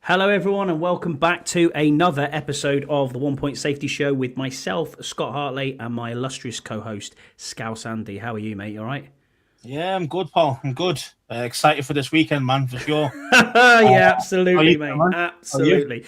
Hello, everyone, and welcome back to another episode of the 1 Point Safety Show with myself, Scott Hartley, and my illustrious co-host, Scouse Andy. How are you, mate? You all right? Yeah, I'm good, Paul. I'm good. Excited for this weekend, man, for sure. Yeah, absolutely, mate. Man? Absolutely.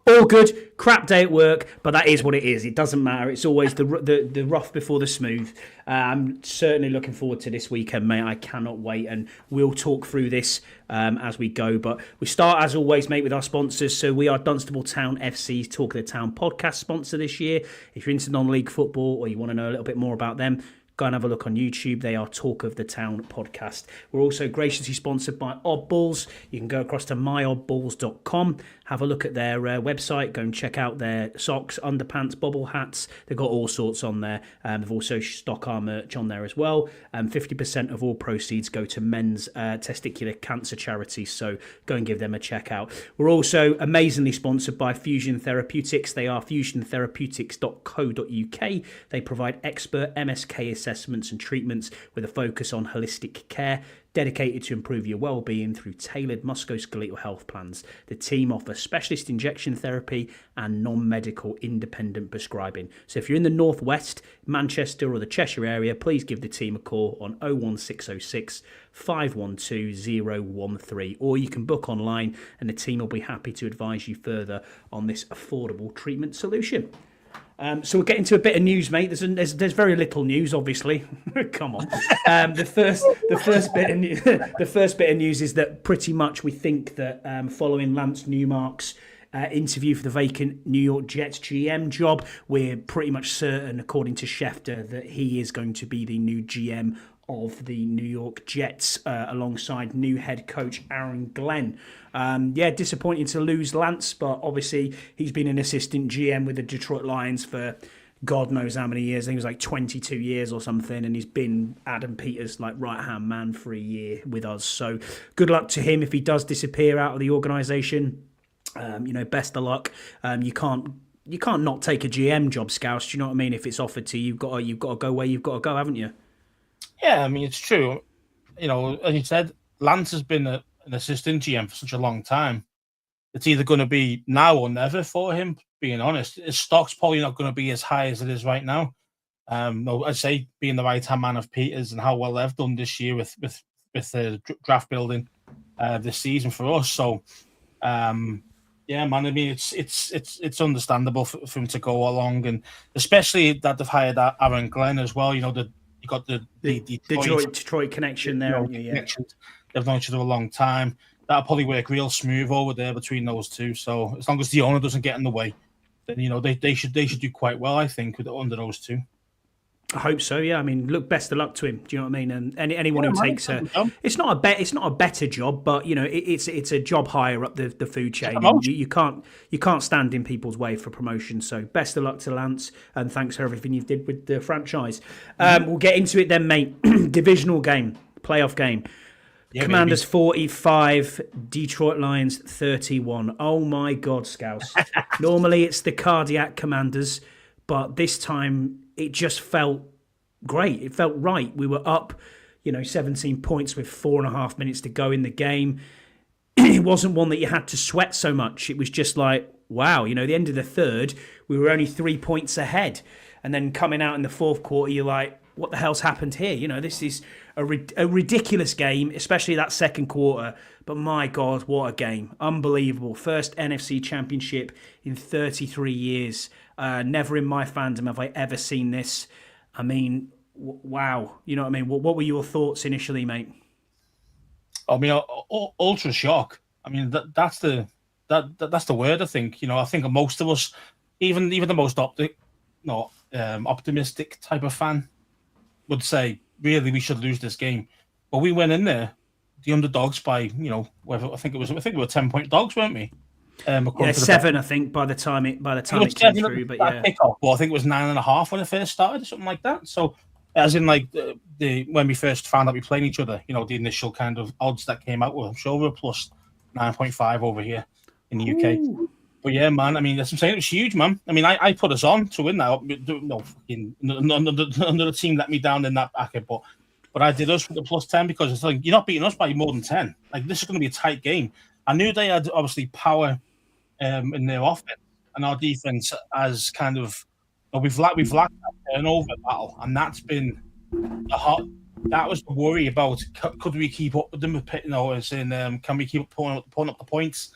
All good. Crap day at work, but that is what it is. It doesn't matter. It's always the rough before the smooth. I'm certainly looking forward to this weekend, mate. I cannot wait, and we'll talk through this as we go. But we start, as always, mate, with our sponsors. So we are Dunstable Town FC's Talk of the Town podcast sponsor this year. If you're into non-league football or you want to know a little bit more about them, go and have a look on YouTube. They are Talk of the Town podcast. We're also graciously sponsored by Oddballs. You can go across to myoddballs.com, have a look at their website, go and check out their socks, underpants, bobble hats. They've got all sorts on there. They've also stock our merch on there as well. 50% of all proceeds go to men's testicular cancer charities, so go and give them a check out. We're also amazingly sponsored by Fusion Therapeutics. They are fusiontherapeutics.co.uk. They provide expert MSK assessments and treatments with a focus on holistic care, dedicated to improve your well-being through tailored musculoskeletal health plans. The team offers specialist injection therapy and non-medical independent prescribing. So if you're in the Northwest, Manchester or the Cheshire area, please give the team a call on 01606 512 013, or you can book online and the team will be happy to advise you further on this affordable treatment solution. So we'll get into a bit of news, mate. There's very little news, obviously. Come on. The first bit of news is that pretty much we think that following Lance Newmark's interview for the vacant New York Jets GM job, we're pretty much certain, according to Schefter, that he is going to be the new GM of the New York Jets alongside new head coach Aaron Glenn. Disappointing to lose Lance, but obviously he's been an assistant GM with the Detroit Lions for God knows how many years. I think it was like 22 years or something, and he's been Adam Peters' like right-hand man for a year with us. So good luck to him if he does disappear out of the organisation. Best of luck. You can't not take a GM job, Scouse. Do you know what I mean? If it's offered to you, you've got to go where you've got to go, haven't you? Yeah, I mean, it's true. You know, as you said, Lance has been an assistant GM for such a long time. It's either going to be now or never for him, being honest. His stock's probably not going to be as high as it is right now. I'd say being the right-hand man of Peters and how well they've done this year with the draft building this season for us. So, yeah, man, I mean, it's understandable for him to go along, and especially that they've hired Aaron Glenn as well. You know, you got the Detroit connection there, haven't you? Yeah. They've known each other a long time. That'll probably work real smooth over there between those two. So as long as the owner doesn't get in the way, then they should do quite well, I think, under those two. I hope so. Yeah, I mean, look, best of luck to him. Do you know what I mean? And anyone who takes it's not a better job, but you know, it's a job higher up the food chain. You can't stand in people's way for promotion. So best of luck to Lance, and thanks for everything you've did with the franchise. We'll get into it then, mate. Divisional game, playoff game. Yeah, Commanders 45, Detroit Lions 31. Oh my God, Scouse. Normally it's the cardiac Commanders, but this time it just felt great. It felt right. We were up, 17 points with 4.5 minutes to go in the game. It wasn't one that you had to sweat so much. It was just like, wow, the end of the third, we were only 3 points ahead. And then coming out in the fourth quarter, you're like, what the hell's happened here? This is a ridiculous game, especially that second quarter. But my God, what a game. Unbelievable. First NFC Championship in 33 years. Never in my fandom have I ever seen this. I mean, wow. You know what I mean? What were your thoughts initially, mate? I mean, ultra shock. I mean, that's the word, I think. I think most of us, even the most optimistic type of fan, would say, really, we should lose this game. But we went in there, the underdogs by, I think we were 10-point dogs, weren't we? 7, I think, by the time it came through. But yeah, well, I think it was 9.5 when it first started, something like that. So, as in, like when we first found out we played each other, the initial kind of odds that came out, well, I'm sure we were plus 9.5 over here in the UK. Ooh. But yeah, man, I mean, that's what I'm saying. It was huge, man. I mean, I put us on to win that. No, another team let me down in that bracket, but I did us with the plus 10 because it's like, you're not beating us by more than 10. Like, this is going to be a tight game. I knew they had obviously power in their offense, and our defense has kind of we've lacked that turnover battle, and that's been the hot. That was the worry about could we keep up with them? As in, can we keep pulling up the points?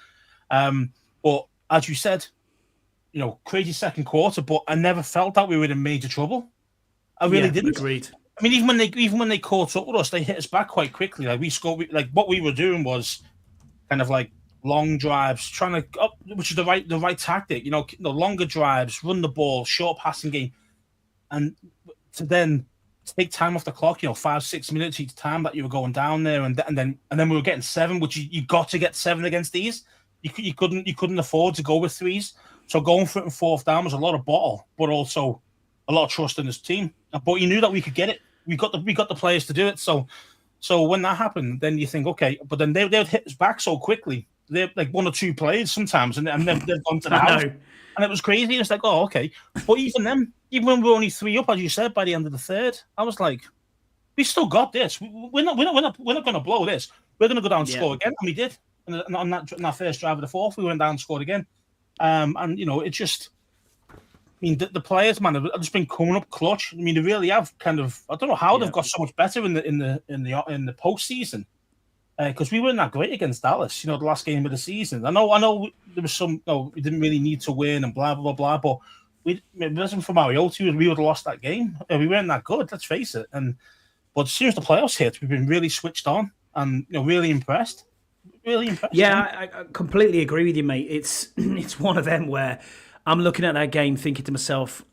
But as you said, crazy second quarter, but I never felt that we were in major trouble. I really didn't. Agreed. I mean, even when they caught up with us, they hit us back quite quickly. Like we scored. Like what we were doing was kind of like long drives, trying to which is the right tactic. Longer drives, run the ball, short passing game, and to then take time off the clock. 5-6 minutes each time that you were going down there, and then we were getting 7, which you got to get 7 against these. You couldn't afford to go with 3s. So going for it in 4th down was a lot of bottle, but also a lot of trust in this team. But you knew that we could get it. We got the players to do it. So when that happened, then you think, okay, but then they would hit us back so quickly. They're like 1 or 2 plays sometimes, and they've gone to the house. And it was crazy. It's like, oh, okay. But even when we were only 3 up, as you said, by the end of the 3rd, I was like, we still got this. We're not going to blow this. We're going to go down and score again, and we did. And on that first drive of the 4th, we went down and scored again. It just. I mean, the players, man, have just been coming up clutch. I mean, they really have kind of. I don't know how they've got so much better in the postseason, because we weren't that great against Dallas. The last game of the season. I know there was some. We didn't really need to win and blah blah blah. But it wasn't for Mariota. We would have lost that game. We weren't that good. Let's face it. But as soon as the playoffs hit, we've been really switched on and really impressed. Really impressed. Yeah, I completely agree with you, mate. It's one of them where I'm looking at that game thinking to myself,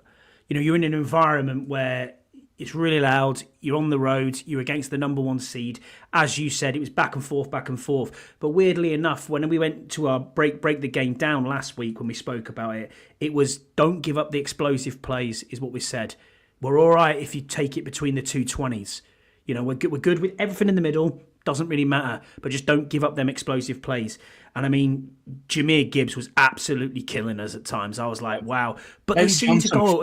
you're in an environment where it's really loud, you're on the road, you're against the number 1 seed. As you said, it was back and forth. But weirdly enough, when we went to our break the game down last week when we spoke about it, it was don't give up the explosive plays is what we said. We're all right if you take it between the 220s. We're good with everything in the middle. Doesn't really matter, but just don't give up them explosive plays. And I mean, Jahmyr Gibbs was absolutely killing us at times. I was like, wow. But they seem to go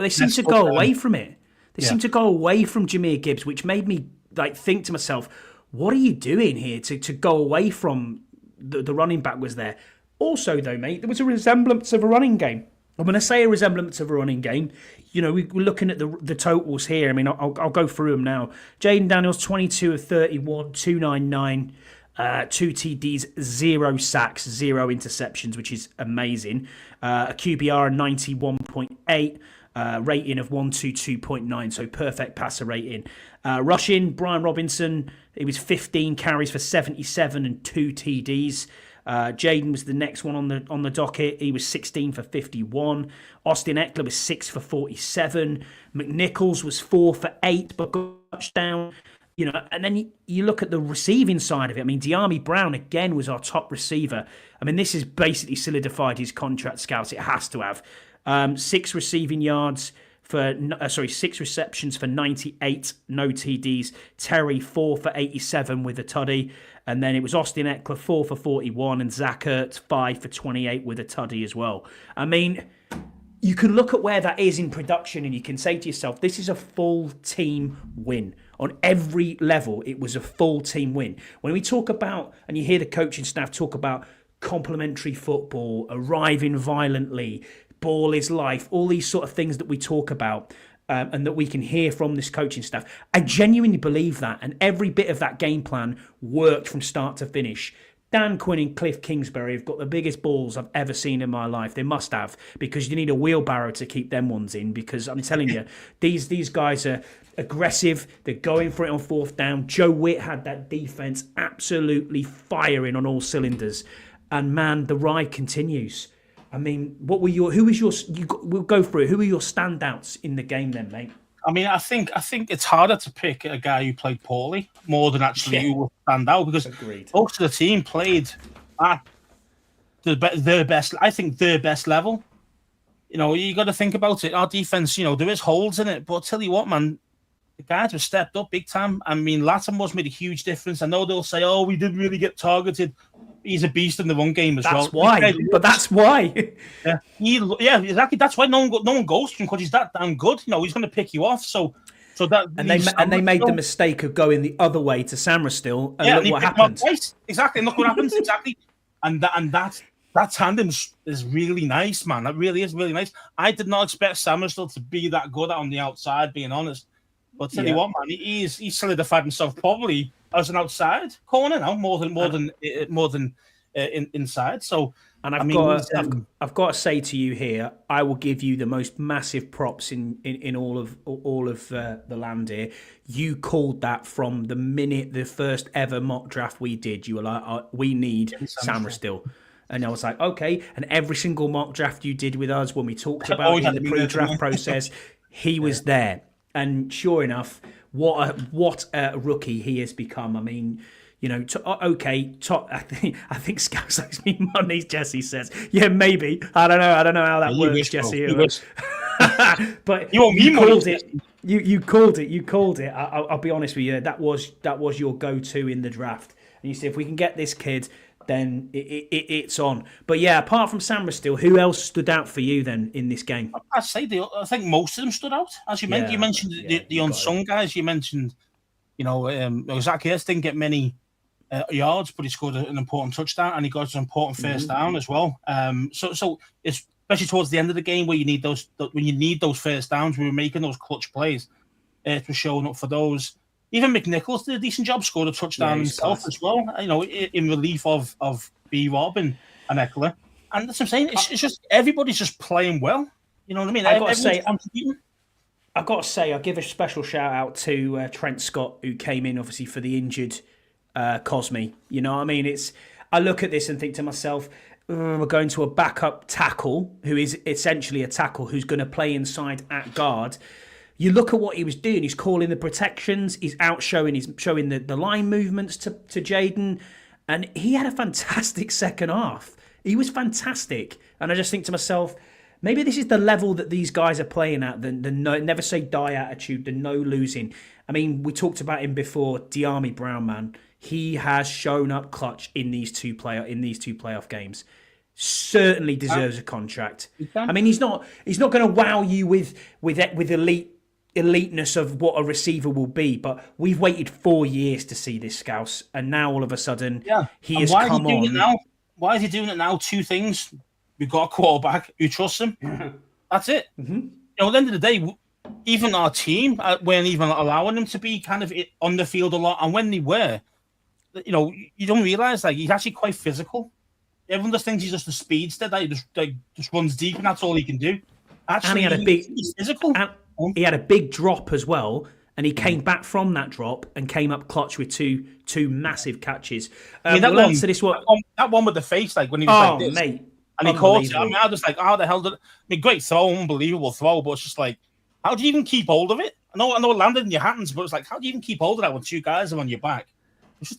away from it. They seem to go away from Jahmyr Gibbs, which made me think to myself, what are you doing here to go away from the running back was there? Also, though, mate, there was a resemblance of a running game. I'm going to say a resemblance of a running game. We're looking at the totals here. I mean, I'll go through them now. Jaden Daniels, 22 of 31, 299, 2 TDs, 0 sacks, 0 interceptions, which is amazing. A QBR of 91.8, rating of 122.9, so perfect passer rating. Rushing, Brian Robinson, it was 15 carries for 77 and 2 TDs. Jaden was the next one on the docket. He was 16 for 51. Austin Eckler was 6 for 47. McNichols was 4 for 8, but got a touchdown. And then you look at the receiving side of it. I mean, De'Ami Brown again was our top receiver. I mean, this has basically solidified his contract, Scouts. It has to have 6 receiving yards. 6 receptions for 98, no TDs. Terry 4 for 87 with a tutty. And then it was Austin Eckler 4 for 41 and Zach Ertz 5 for 28 with a tutty as well. I mean, you can look at where that is in production and you can say to yourself, this is a full team win. On every level, it was a full team win. When we talk about, and you hear the coaching staff talk about complementary football, arriving violently, ball is life, all these sort of things that we talk about and that we can hear from this coaching staff. I genuinely believe that, and every bit of that game plan worked from start to finish. Dan Quinn and Cliff Kingsbury have got the biggest balls I've ever seen in my life. They must have, because you need a wheelbarrow to keep them ones in, because I'm telling you, these guys are aggressive. They're going for it on 4th down. Joe Witt had that defense absolutely firing on all cylinders. And man, the ride continues. I mean, we'll go through it. Who are your standouts in the game then, mate? I mean, I think it's harder to pick a guy who played poorly more than actually who will stand out, because most of the team played at their best. I think their best level. You got to think about it. Our defense, there is holes in it, but I'll tell you what, man, the guys have stepped up big time. I mean, Latimer's made a huge difference. I know they'll say, "Oh, we didn't really get targeted." He's a beast in the run game as well. That's why. Yeah, exactly. That's why no one goes to him, because he's that damn good. He's going to pick you off. So that they made the mistake of going the other way to Samra still, and look what happened. Exactly, and look what happens. Exactly. and that tandem is really nice, man. That really is really nice. I did not expect Samuel to be that good on the outside, being honest. But tell you what, man, he's solidified himself probably as an outside corner now, more than inside. So, and I've got to say to you here, I will give you the most massive props in all of the land here. You called that from the minute the first ever mock draft we did. You were like, we need Sam Still. And I was like, okay. And every single mock draft you did with us, when we talked about in the pre-draft process, he was there. And sure enough, what a rookie he has become. I mean, you know, I think Scouts owes me money, Jesse says. Yeah, maybe. I don't know how that works, Jesse. But you called it. You called it. I'll be honest with you. That was your go-to in the draft. And you said, if we can get this kid, then it's on. But yeah, apart from Sam Still, who else stood out for you then in this game? I think most of them stood out. As you mentioned, you mentioned the unsung guys. You mentioned, Zacchaeus didn't get many yards, but he scored an important touchdown and he got an important first down as well. So it's especially towards the end of the game where you need those first downs, we were making those clutch plays. It was showing up for those. Even McNichols did a decent job, scored a touchdown himself as well, in relief of B. Rob and Eckler. And that's what I'm saying. It's just everybody's just playing well. You know what I mean? I've got to say, I'll give a special shout out to Trent Scott, who came in obviously for the injured Cosme. You know what I mean? I look at this and think to myself, we're going to a backup tackle who is essentially a tackle who's going to play inside at guard. You look at what he was doing. He's calling the protections. He's showing the line movements to Jaden. And he had a fantastic second half. He was fantastic. And I just think to myself, maybe this is the level that these guys are playing at, the no, never say die attitude, the no losing. I mean, we talked about him before, Diami Brown, man. He has shown up clutch in these two playoff games. Certainly deserves a contract. I mean, he's not going to wow you with eliteness of what a receiver will be, but we've waited 4 years to see this, Scouse, and now all of a sudden he has come on. Why is he doing it now? Two things: we've got a quarterback who trusts him. That's it. Mm-hmm. At the end of the day, even our team weren't even allowing him to be kind of on the field a lot, and when they were, you don't realize he's actually quite physical. Everyone just thinks he's just a speedster that just runs deep, and that's all he can do. Actually, and he's physical. He had a big drop as well, and he came back from that drop and came up clutch with two massive catches. That one with the face, when he was this, mate, and he caught it. I mean, I was like, how the hell did? I mean, great throw, unbelievable throw, but it's just how do you even keep hold of it? I know it landed in your hands, but it's how do you even keep hold of that when two guys are on your back?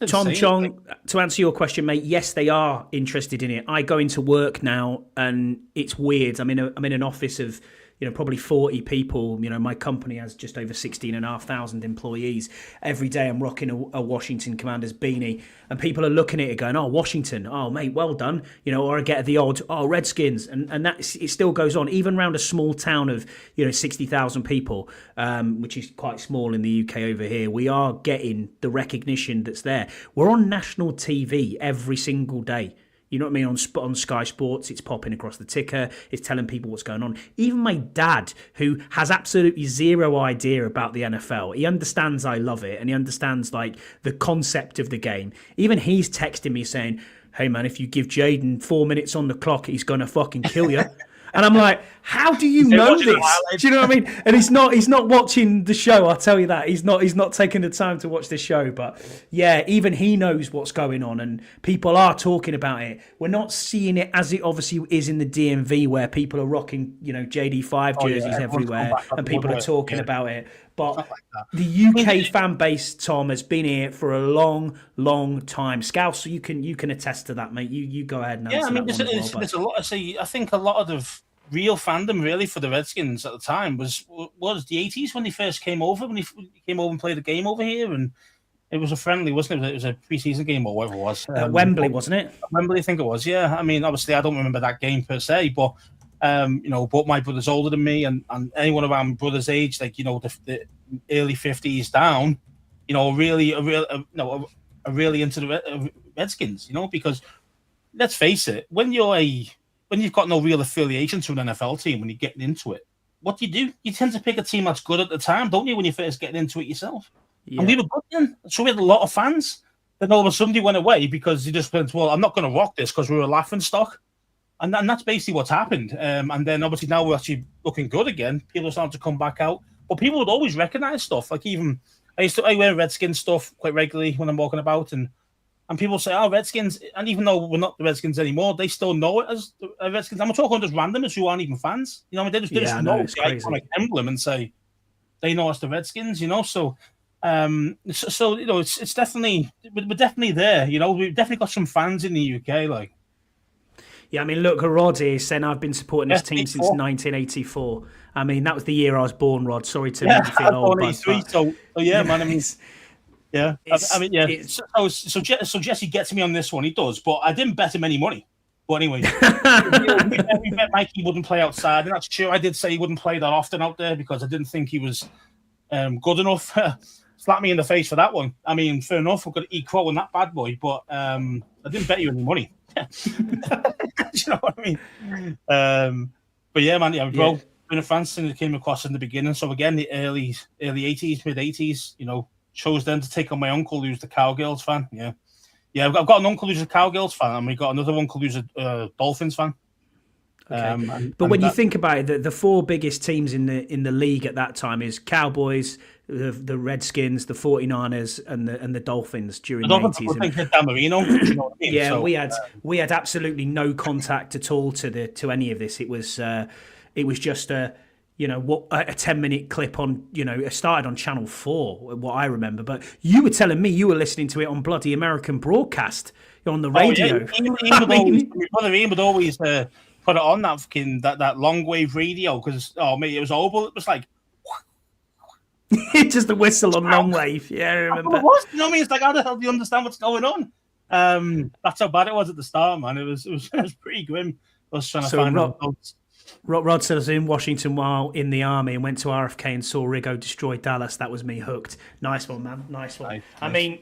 Tom Chong, to answer your question, mate, yes, they are interested in it. I go into work now, and it's weird. I'm in an office of probably 40 people. My company has just over 16,500 employees. Every day I'm rocking a Washington Commanders beanie, and people are looking at it going, oh, Washington, oh, mate, well done. Or I get the odd, oh, Redskins. And that it still goes on, even around a small town of, 60,000 people, which is quite small in the UK over here. We are getting the recognition that's there. We're on national TV every single day. You know what I mean? On Sky Sports, it's popping across the ticker. It's telling people what's going on. Even my dad, who has absolutely zero idea about the NFL, he understands I love it, and he understands the concept of the game. Even he's texting me saying, hey man, if you give Jaden 4 minutes on the clock, he's going to fucking kill you. And I'm like, how do you know this? Do you know what I mean? And he's not watching the show, I'll tell you that. He's not taking the time to watch the show. But yeah, even he knows what's going on, and people are talking about it. We're not seeing it as it obviously is in the DMV, where people are rocking, JD5 jerseys everywhere, and people are talking about it. But the UK fan base, Tom, has been here for a long, long time. Scouse, you can attest to that, mate. You go ahead and answer that one as well. There's a lot. I think a lot of real fandom, really, for the Redskins at the time was the 80s when they first came over. When he came over and played a game over here, and it was a friendly, wasn't it? It was a preseason game or whatever it was. Wembley, wasn't it? Wembley, I think it was. Yeah. I mean, obviously, I don't remember that game per se, but. But my brother's older than me, and anyone around my brother's age, the early 50s down, really into the Redskins, because let's face it, when you've got no real affiliation to an NFL team, when you're getting into it, what do? You tend to pick a team that's good at the time, don't you, when you're first getting into it yourself? Yeah. And we were good then. So we had a lot of fans. Then all of a sudden they went away because they just went, well, I'm not going to rock this because we were a laughing stock. And that's basically what's happened. And then obviously now we're actually looking good again. People are starting to come back out. But people would always recognize stuff. Like even, I wear Redskins stuff quite regularly when I'm walking about. And people say, oh, Redskins. And even though we're not the Redskins anymore, they still know it as the Redskins. I'm talking just randomers who aren't even fans. You know, they just know the iconic emblem and say, they know us the Redskins, you know. So, you know, it's definitely, we're definitely there. You know, we've definitely got some fans in the UK, like. Yeah, I mean, look, Rod here saying I've been supporting this team since 1984. I mean, that was the year I was born, Rod. Sorry to make you feel old, but so yeah, man. I mean, yeah. I mean, yeah. So Jesse gets me on this one. He does, but I didn't bet him any money. But anyway, we bet Mikey wouldn't play outside, and that's true. I did say he wouldn't play that often out there because I didn't think he was good enough. Slap me in the face for that one. I mean, fair enough. We've got to eat crow in that bad boy, but I didn't bet you any money. You know what I mean? But yeah, man, been a fan since it came across in the beginning. So again, the early 80s, mid 80s, you know, chose them to take on my uncle who's the Cowgirls fan. Yeah, I've got an uncle who's a Cowgirls fan, and we got another uncle who's a Dolphins fan. Okay. But when you think about it, the four biggest teams in the league at that time is Cowboys, the Redskins, the 49ers, and the Dolphins during the 80s. Dan Marino, you know what I mean? Yeah, so, we had absolutely no contact at all to any of this. It was just a 10-minute clip on, you know, it started on Channel 4, what I remember. But you were telling me you were listening to it on bloody American broadcast on the radio. Ian would always put it on that long wave radio because it was awful. It was like just a whistle on long wave. Yeah, I remember. You know what I mean? It's like, how the hell do you understand what's going on? That's how bad it was at the start, man. It was pretty grim. I was trying to find out. Rod said I was in Washington while in the army and went to RFK and saw Riggo destroy Dallas. That was me hooked. Nice one, man. Nice one. Nice. I mean,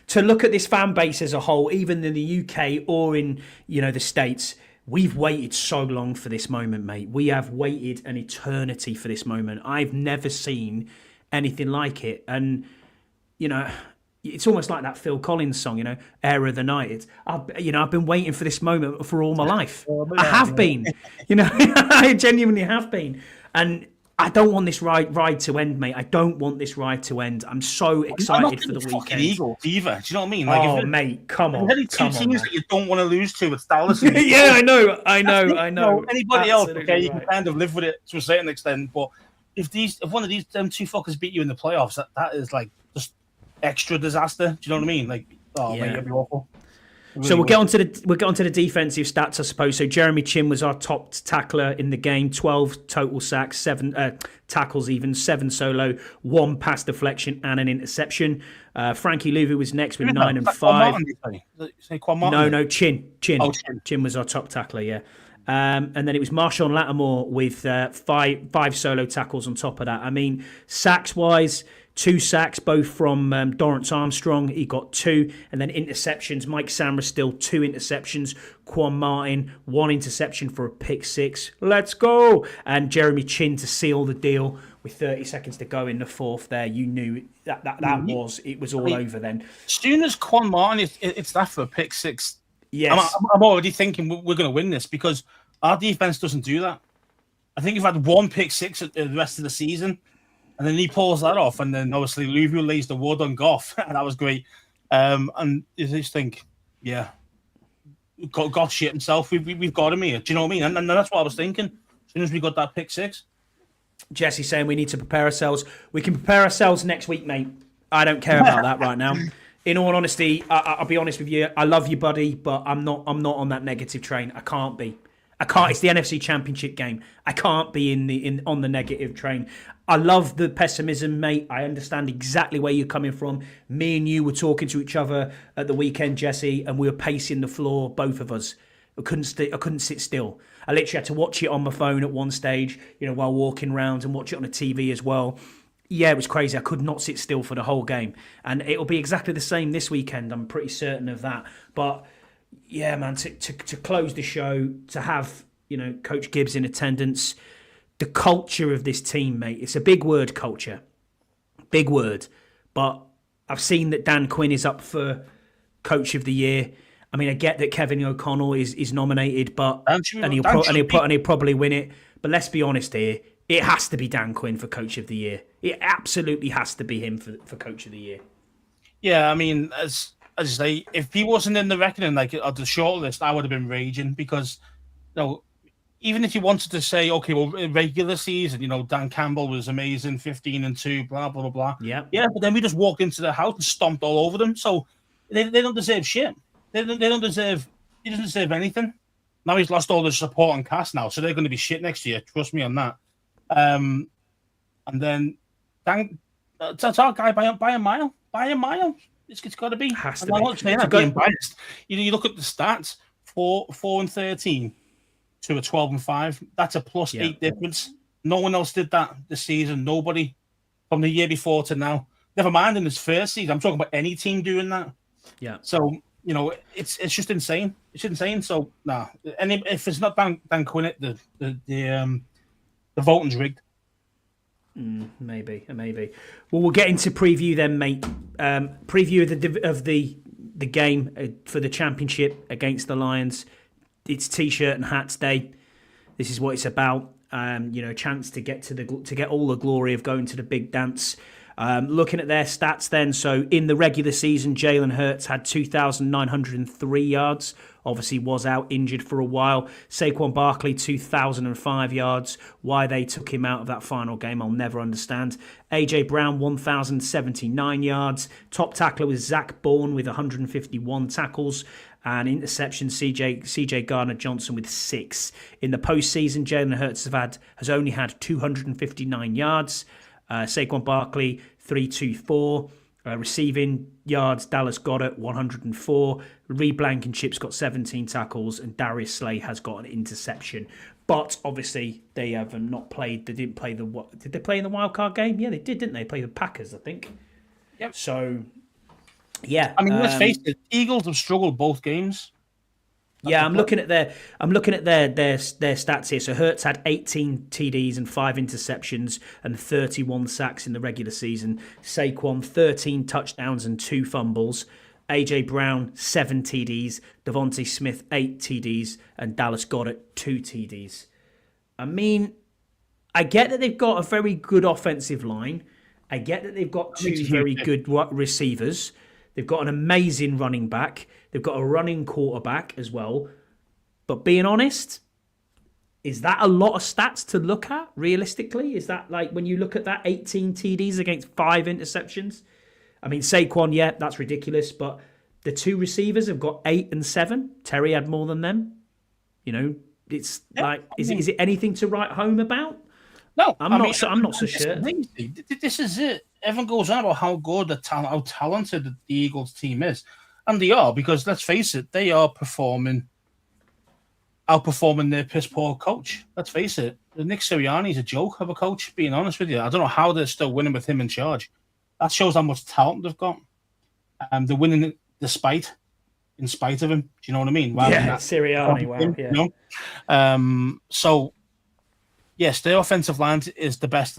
to look at this fan base as a whole, even in the UK or in, you know, the States, we've waited so long for this moment, mate. We have waited an eternity for this moment. I've never seen anything like it. And, you know, it's almost like that Phil Collins song, you know, Air of the Night. I've been waiting for this moment for all my life. I have been, you know, I genuinely have been. And I don't want this ride to end, mate. I don't want this ride to end. I'm so excited for the weekend. Eagles either. Do you know what I mean? Like, mate, come on. There's two teams that you don't want to lose to. It's Dallas. Yeah, I know. Anybody else, okay, you can kind of live with it to a certain extent. But if one of these them two fuckers beat you in the playoffs, that is like just extra disaster. Do you know what I mean? Like, mate, it'd be awful. Really, so we'll get onto the defensive stats, I suppose. So Jeremy Chin was our top tackler in the game, 12 total sacks, 7 tackles, even 7 solo, 1 pass deflection, and an interception. Frankie Louvu was next with 9 and 5. No, Chin. Oh, Chin was our top tackler, yeah. And then it was Marshawn Lattimore with 5 solo tackles on top of that. I mean, sacks-wise, 2 sacks, both from Dorrance Armstrong. He got 2. And then interceptions. Mike Samra still 2 interceptions. Quan Martin, 1 interception for a pick 6. Let's go! And Jeremy Chin to seal the deal with 30 seconds to go in the fourth there. You knew it was all over then. As soon as Quan Martin, it's that for a pick 6. Yes. I'm already thinking we're going to win this because our defense doesn't do that. I think we've had 1 pick 6 at the rest of the season. And then he pulls that off, and then obviously Louvu lays the wood on Goff, and that was great. And you just think, yeah, Goff shit himself. We've got him here. Do you know what I mean? And that's what I was thinking. As soon as we got that pick 6, Jesse saying we need to prepare ourselves. We can prepare ourselves next week, mate. I don't care about that right now. In all honesty, I'll be honest with you. I love you, buddy, but I'm not on that negative train. I can't be. It's the NFC Championship game. I can't be on the negative train. I love the pessimism, mate. I understand exactly where you're coming from. Me and you were talking to each other at the weekend, Jesse, and we were pacing the floor, both of us. I couldn't sit still. I literally had to watch it on my phone at one stage, you know, while walking around, and watch it on the TV as well. Yeah, it was crazy. I could not sit still for the whole game. And it'll be exactly the same this weekend. I'm pretty certain of that. But Yeah, man. To close the show, to have Coach Gibbs in attendance, the culture of this team, mate. It's a big word, culture, big word. But I've seen that Dan Quinn is up for Coach of the Year. I mean, I get that Kevin O'Connell is nominated, but he'll probably win it. But let's be honest here, it has to be Dan Quinn for Coach of the Year. It absolutely has to be him for Coach of the Year. Yeah, I mean, as I say, if he wasn't in the reckoning, like of the shortlist, I would have been raging because, even if you wanted to say, okay, well, in regular season, Dan Campbell was amazing, 15-2, blah blah blah. Yeah, but then we just walked into the house and stomped all over them. So they don't deserve shit. They don't deserve. He doesn't deserve anything. Now he's lost all the support and cast now, so they're going to be shit next year. Trust me on that. And then that's our guy by a mile. By a mile, it's got to be. Has to be. I'm being biased. You look at the stats: 4-13 to a 12-5. That's a +8 difference. No one else did that this season. Nobody from the year before to now. Never mind in his first season. I'm talking about any team doing that. Yeah. So it's just insane. It's insane. So and if it's not Dan Quinn, the voting's rigged. Maybe. Well, we'll get into preview then, mate. Preview of the game for the championship against the Lions. It's t-shirt and hats day. This is what it's about. A chance to get all the glory of going to the big dance. Looking at their stats then, so in the regular season, Jalen Hurts had 2,903 yards. Obviously was out injured for a while. Saquon Barkley, 2,005 yards. Why they took him out of that final game, I'll never understand. A.J. Brown, 1,079 yards. Top tackler was Zach Bourne with 151 tackles. And interception, CJ Gardner-Johnson with 6. In the postseason, Jalen Hurts has only had 259 yards. Saquon Barkley, 324. Receiving yards, Dallas Goedert, 104. Reed Blankenship's got 17 tackles, and Darius Slay has got an interception. But obviously, they have not played. They didn't play Did they play in the wild card game? Yeah, they did, didn't they? Play the Packers, I think. Yep. So, yeah. I mean, let's face it. Eagles have struggled both games. I'm looking at their stats here. So Hurts had 18 TDs and 5 interceptions and 31 sacks in the regular season. Saquon, 13 touchdowns and 2 fumbles. AJ Brown, 7 TDs. Devontae Smith, 8 TDs. And Dallas Goedert, 2 TDs. I mean, I get that they've got a very good offensive line. I get that they've got 2 very good receivers. They've got an amazing running back. They've got a running quarterback as well. But being honest, is that a lot of stats to look at, realistically? Is that like when you look at that 18 TDs against 5 interceptions? I mean, Saquon, yeah, that's ridiculous. But the 2 receivers have got 8 and 7. Terry had more than them. It's is it anything to write home about? No, I'm not so sure. This is it. Everyone goes on about how good how talented the Eagles team is. And they are, because let's face it, they are outperforming their piss poor coach. Let's face it. Nick Sirianni's a joke of a coach, being honest with you. I don't know how they're still winning with him in charge. That shows how much talent they've got. They're winning in spite of him. Do you know what I mean? Sirianni, wow. Yeah. So yes, their offensive line is the best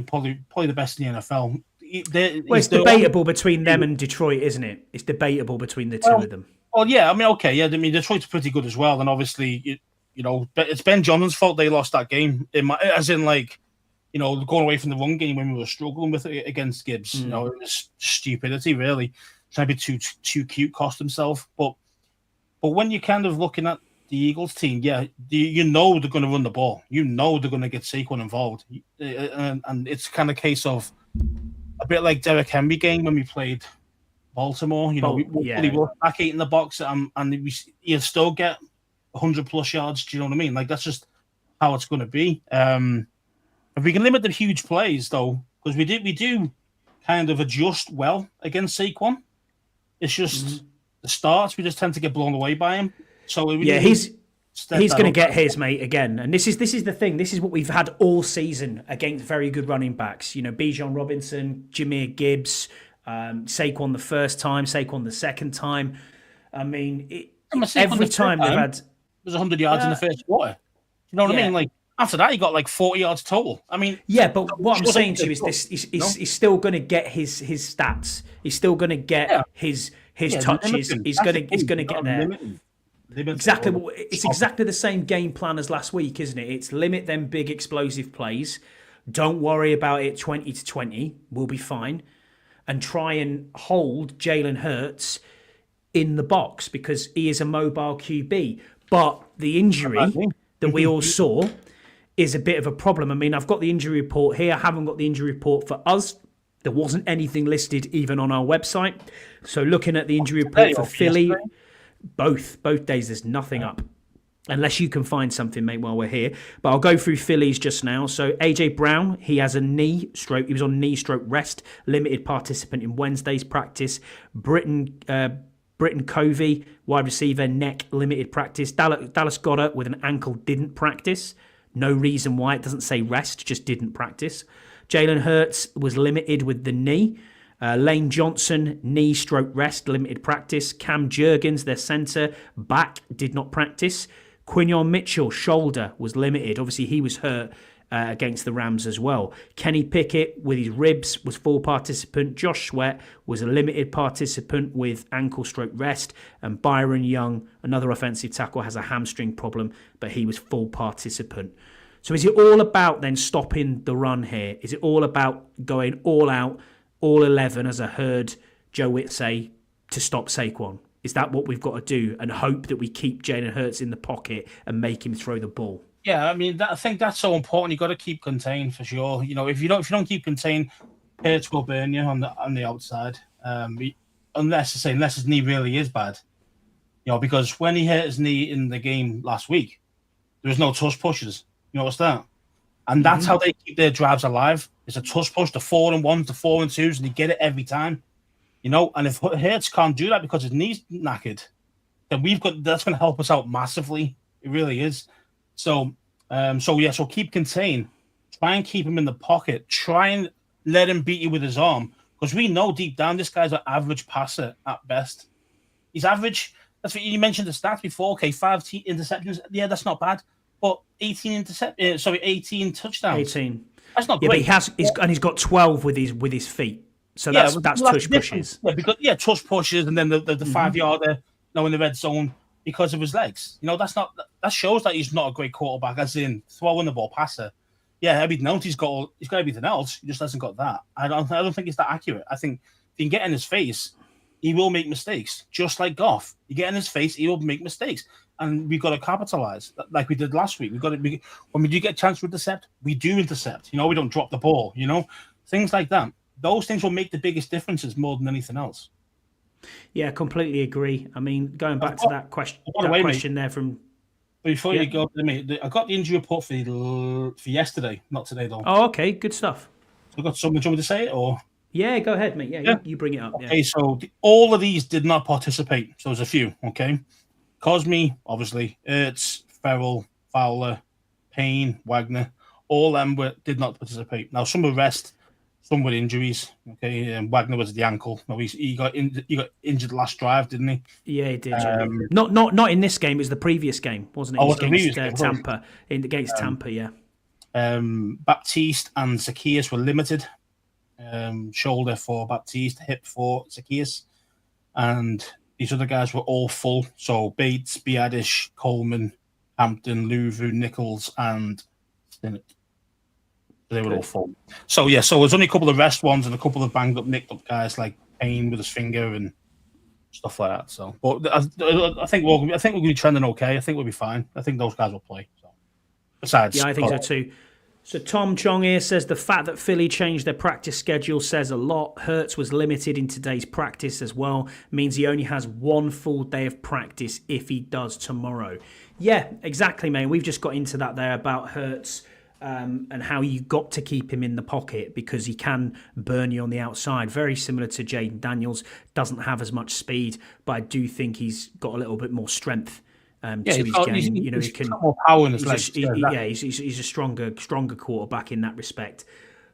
probably the best in the NFL. It's debatable between them and Detroit, isn't it? It's debatable between the two of them. Well, yeah. I mean, okay, yeah. I mean, Detroit's pretty good as well, and obviously, it's Ben Johnson's fault they lost that game. Going away from the run game when we were struggling with it against Gibbs. It was stupidity, really. Trying to be too cute, cost himself. But when you're kind of looking at the Eagles team, yeah, they're going to run the ball. They're going to get Saquon involved, and it's kind of case of a bit like Derrick Henry game when we played Baltimore. We were back 8 in the box, and you still get 100+ yards. Do you know what I mean? Like, that's just how it's going to be. If we can limit the huge plays, though, because we do kind of adjust well against Saquon. It's just the starts, we just tend to get blown away by him. So he's going to get his, mate, again. And this is the thing. This is what we've had all season against very good running backs. Bijan Robinson, Jahmyr Gibbs, Saquon the first time, Saquon the second time. I mean, every time they've had... It was 100 yards in the first quarter. You know what I mean? Like, after that, he got like 40 yards total. I mean... Yeah, but what I'm saying to you is this: he's still going to get his stats. He's still going to get his touches. He's going to get there. Exactly. It's exactly the same game plan as last week, isn't it? It's limit them big explosive plays. Don't worry about it 20-20. We'll be fine. And try and hold Jalen Hurts in the box because he is a mobile QB. But the injury that we all saw is a bit of a problem. I mean, I've got the injury report here. I haven't got the injury report for us. There wasn't anything listed even on our website. So looking at the injury report for Philly... Both days, there's nothing up. Unless you can find something, mate, while we're here. But I'll go through Phillies just now. So AJ Brown, he has a knee stroke. He was on knee stroke rest. Limited participant in Wednesday's practice. Britton Covey, wide receiver, neck, limited practice. Dallas Goedert with an ankle didn't practice. No reason why. It doesn't say rest, just didn't practice. Jalen Hurts was limited with the knee. Lane Johnson, knee stroke rest, limited practice. Cam Jurgens, their centre, back, did not practice. Quinyon Mitchell, shoulder, was limited. Obviously, he was hurt against the Rams as well. Kenny Pickett, with his ribs, was full participant. Josh Sweat was a limited participant with ankle stroke rest. And Byron Young, another offensive tackle, has a hamstring problem, but he was full participant. So is it all about then stopping the run here? Is it all about going all out, all 11, as I heard Joe Witt say, to stop Saquon? Is that what we've got to do and hope that we keep Jalen Hurts in the pocket and make him throw the ball? Yeah, I mean, I think that's so important. You've got to keep contained for sure. You know, if you don't keep contained, Hurts will burn you on the outside. Unless his knee really is bad. You know, because when he hurt his knee in the game last week, there was no tush pushes. You notice that? And that's how they keep their drives alive. It's a tush push, the 4-and-1s, the 4-and-2s, and they get it every time. You know, and if Hurts can't do that because his knee's knackered, then that's going to help us out massively. It really is. So keep contained. Try and keep him in the pocket. Try and let him beat you with his arm, because we know deep down this guy's an average passer at best. He's average. That's what you mentioned the stats before. Okay, 5 interceptions. Yeah, that's not bad. But 18 touchdowns. 18. That's not great. But he's got 12 with his feet. So that's tush pushes. Yeah, because tush pushes, and then the 5-yarder, in the red zone because of his legs. You know, that shows that he's not a great quarterback, as in throwing the ball passer. Yeah, everything else he's got everything else. He just hasn't got that. I don't think it's that accurate. I think if you can get in his face, he will make mistakes, just like Goff. You get in his face, he will make mistakes. And we've got to capitalize like we did last week. When we do get a chance to intercept, we do intercept. You know, we don't drop the ball, things like that. Those things will make the biggest differences more than anything else. Yeah, completely agree. I mean, going back to that question there from... Before you go, I got the injury report for yesterday, not today, though. Oh, okay. Good stuff. So I got something. Do you want me to say it, or...? Yeah, go ahead, mate. Yeah. You bring it up. Okay, so all of these did not participate. So there's a few, okay? Cosme, obviously, Ertz, Ferrell, Fowler, Payne, Wagner, all them did not participate. Now, some were rest, some were injuries. Okay, and Wagner was the ankle. No, he got injured last drive, didn't he? Yeah, he did. Not in this game. It was the previous game, wasn't it? Against Tampa. Against Tampa, yeah. Baptiste and Zacchaeus were limited. Shoulder for Baptiste, hip for Zacchaeus, and these other guys were all full. So Bates, Biadish, Coleman, Hampton, Louvu, Nichols, and Stinnett. They were all full. So there's only a couple of rest ones and a couple of banged up, nicked up guys like Payne with his finger and stuff like that. So, but I think we'll be trending okay. I think we'll be fine. I think those guys will play. So, besides, I think so too. So Tom Chong here says the fact that Philly changed their practice schedule says a lot. Hurts was limited in today's practice as well. Means he only has one full day of practice if he does tomorrow. Yeah, exactly, man. We've just got into that there about Hurts and how you got to keep him in the pocket because he can burn you on the outside. Very similar to Jaden Daniels. Doesn't have as much speed, but I do think he's got a little bit more strength. To his game, he can more power in his legs. He's a stronger quarterback in that respect.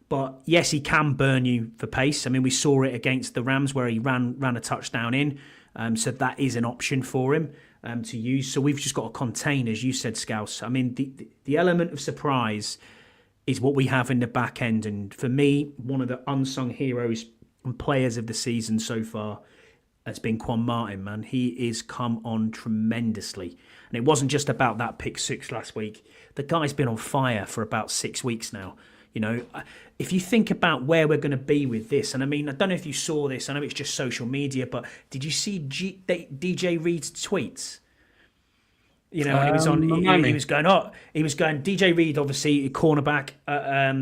But yes, he can burn you for pace. I mean, we saw it against the Rams where he ran a touchdown in. So that is an option for him to use. So we've just got to contain, as you said, Scouse. I mean, the element of surprise is what we have in the back end. And for me, one of the unsung heroes and players of the season so far has been Quan Martin, man. He is come on tremendously. And it wasn't just about that pick 6 last week. The guy's been on fire for about 6 weeks now. You know, if you think about where we're going to be with this, and I mean, I don't know if you saw this, I know it's just social media, but did you see DJ Reed's tweets? You know, he was on. He was going. Oh, he was going. DJ Reed, obviously, cornerback at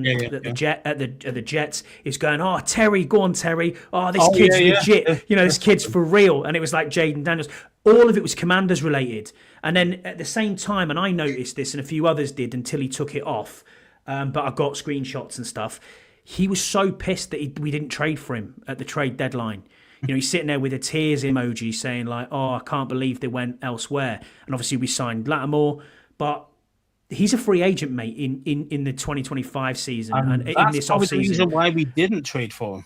the Jets. He's going. Oh, Terry, go on, Terry. Oh, this kid's legit. Yeah. You know, this kid's for real. And it was like Jaden Daniels. All of it was Commanders related. And then at the same time, and I noticed this, and a few others did until he took it off. But I got screenshots and stuff. He was so pissed that we didn't trade for him at the trade deadline. You know, he's sitting there with a tears emoji saying like, oh, I can't believe they went elsewhere. And obviously we signed Lattimore, but he's a free agent, mate, in the 2025 season and in this offseason. That's the reason why we didn't trade for him.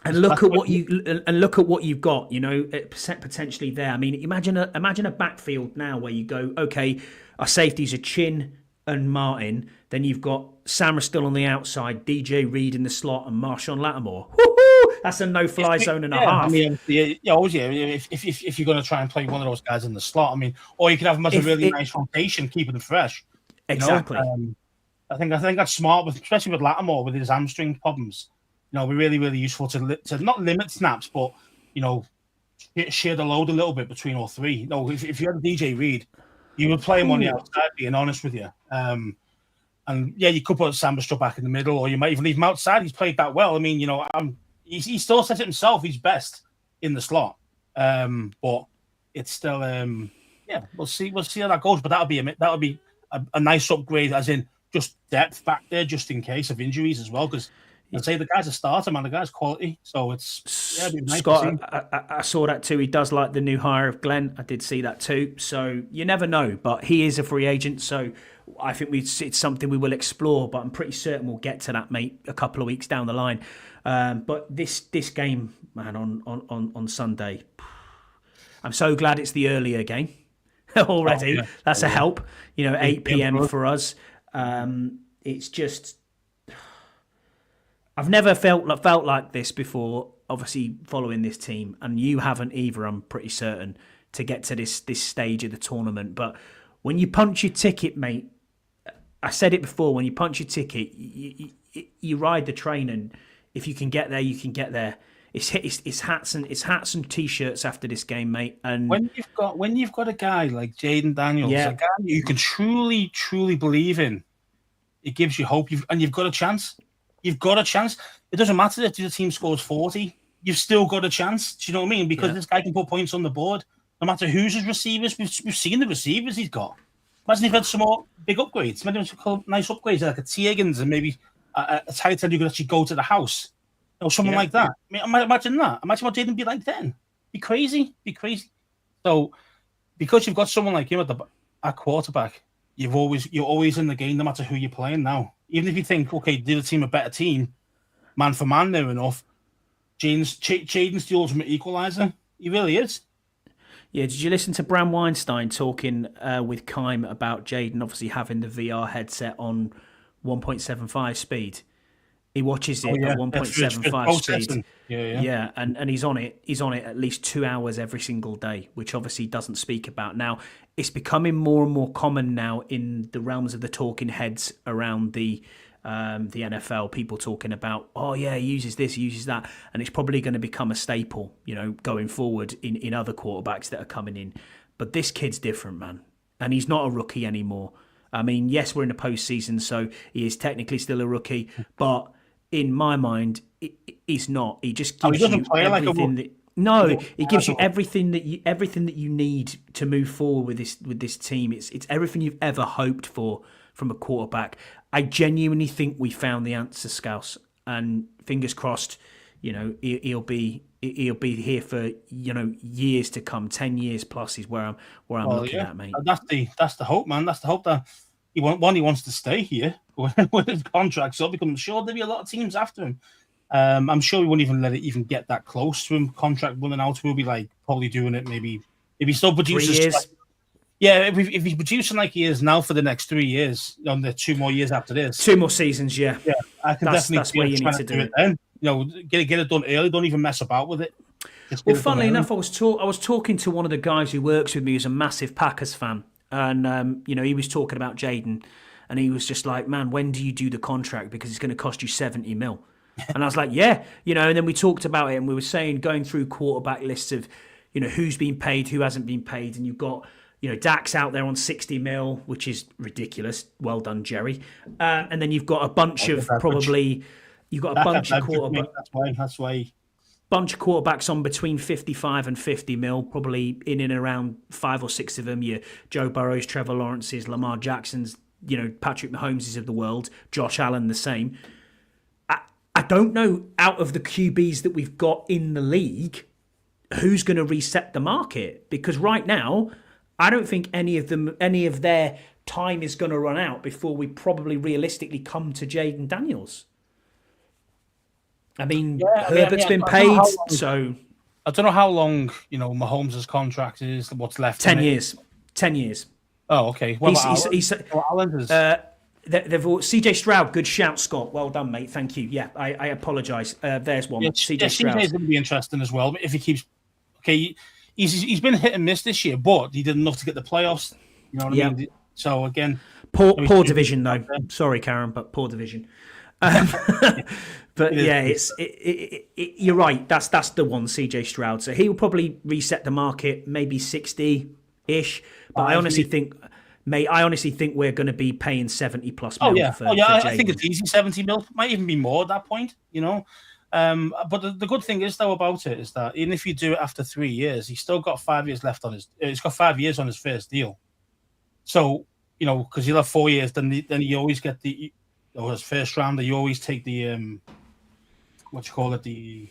And look at what you've got, you know, potentially there. I mean, imagine a backfield now where you go, okay, our safeties are Chin and Martin, then you've got Samra still on the outside, DJ Reed in the slot, and Marshawn Lattimore. Woo-hoo! That's a no-fly zone and a half. I mean, if you're going to try and play one of those guys in the slot, I mean, or you could have them as a really nice rotation, keeping them fresh. Exactly. I think that's smart, especially with Lattimore with his hamstring problems. You know, it'd be really, really useful to not limit snaps, but you know, share the load a little bit between all three. You know, if you had DJ Reed, you would play him on the outside, being honest with you. And yeah, you could put Sambastra back in the middle, or you might even leave him outside. He's played that well. I mean, you know, he still says it himself. He's best in the slot, but it's still, we'll see how that goes. But that'll be a nice upgrade, as in just depth back there, just in case of injuries as well. Because I'd say the guy's a starter, man. The guy's quality, so it's nice Scott. I saw that too. He does like the new hire of Glenn. I did see that too. So you never know, but he is a free agent, so I think it's something we will explore. But I'm pretty certain we'll get to that, mate, a couple of weeks down the line. But this game, man, on Sunday, I'm so glad it's the earlier game already. That's a help. You know, 8 p.m. for us. It's just, I've never felt like this before, obviously following this team, and you haven't either, I'm pretty certain, to get to this stage of the tournament. But when you punch your ticket, mate, I said it before, when you punch your ticket, you ride the train, and if you can get there, you can get there. It's hats and t-shirts after this game, mate. And when you've got a guy like Jaden Daniels, a guy you can truly believe in, it gives you hope. You've got a chance. You've got a chance. It doesn't matter if the team scores 40. You've still got a chance. Do you know what I mean? Because this guy can put points on the board. No matter who's his receivers. We've seen the receivers he's got. Imagine if he had some more big upgrades. Imagine some nice upgrades like a T. Higgins and maybe a tight end who could actually go to the house. Or someone like that. I mean, imagine that. Imagine what Jaden be like then. Be crazy. So, because you've got someone like him at quarterback, you're always in the game no matter who you're playing now. Even if you think, okay, the other team a better team, man for man, they're enough. Jaden's the ultimate equalizer. He really is. Yeah, did you listen to Bram Weinstein talking with Kime about Jaden obviously having the VR headset on 1.75 speed? He watches it at 1.75 speed. Yeah, and he's on it. He's on it at least 2 hours every single day, which obviously he doesn't speak about. Now, it's becoming more and more common now in the realms of the talking heads around the NFL. People talking about, oh yeah, he uses this, he uses that, and it's probably going to become a staple, you know, going forward in other quarterbacks that are coming in. But this kid's different, man, and he's not a rookie anymore. I mean, yes, we're in the postseason, so he is technically still a rookie, but in my mind, he's not. He just gives you everything he gives you everything that you need to move forward with this team. It's everything you've ever hoped for from a quarterback. I genuinely think we found the answer, Scouse, and fingers crossed. You know, he'll be here for, you know, years to come. 10 years plus is where I'm looking at, mate. That's the hope, man. That's the hope that he wants to stay here when his contract's up. Because I'm sure there'll be a lot of teams after him. I'm sure we wouldn't even let it even get that close to him contract running out. We'll be like probably doing it maybe if he still 3 produces. years. Yeah, if he's producing like he is now for the next 3 years, on the 2 more years after this, 2 more seasons, yeah. Yeah, I can definitely that's where you need to do it. Then, get it done early. Don't even mess about with it. Well, funnily enough, I was talking to one of the guys who works with me who's a massive Packers fan, and he was talking about Jaden, and he was just like, "Man, when do you do the contract? Because it's going to cost you 70 mil." And I was like, "Yeah," and then we talked about it, and we were saying going through quarterback lists of, who's been paid, who hasn't been paid, and you've got. Dak's out there on 60 mil, which is ridiculous. Well done, Jerry. And then you've got a bunch of quarterbacks. That's why. Bunch of quarterbacks on between 55 and 50 mil, probably in and around 5 or 6 of them. Your Joe Burrows, Trevor Lawrence's, Lamar Jackson's, Patrick Mahomes's of the world, Josh Allen the same. I don't know, out of the QBs that we've got in the league, who's going to reset the market, because right now I don't think any of their time is going to run out before we probably realistically come to Jaden Daniels. I mean, Herbert's been paid, so I don't know how long Mahomes' contract is. What's left? 10 years. 10 years. Oh, okay. Allen's CJ Stroud. Good shout, Scott. Well done, mate. Thank you. Yeah, I apologise. There's one. CJ Stroud. CJ's going to be interesting as well if he keeps. Okay. He's been hit and miss this year, but he did enough to get the playoffs. You know what I mean? So again, poor division though. Sorry, Karen, but poor division. But you're right. That's the one, CJ Stroud. So he will probably reset the market, maybe 60-ish. But I honestly think we're going to be paying 70 plus mil. For I think it's easy 70 mil. Might even be more at that point. But the good thing is though about it is that even if you do it after 3 years, he's still got 5 years left on he's got 5 years on his first deal. So, because he'll have 4 years, then you always get his first rounder, you always take the the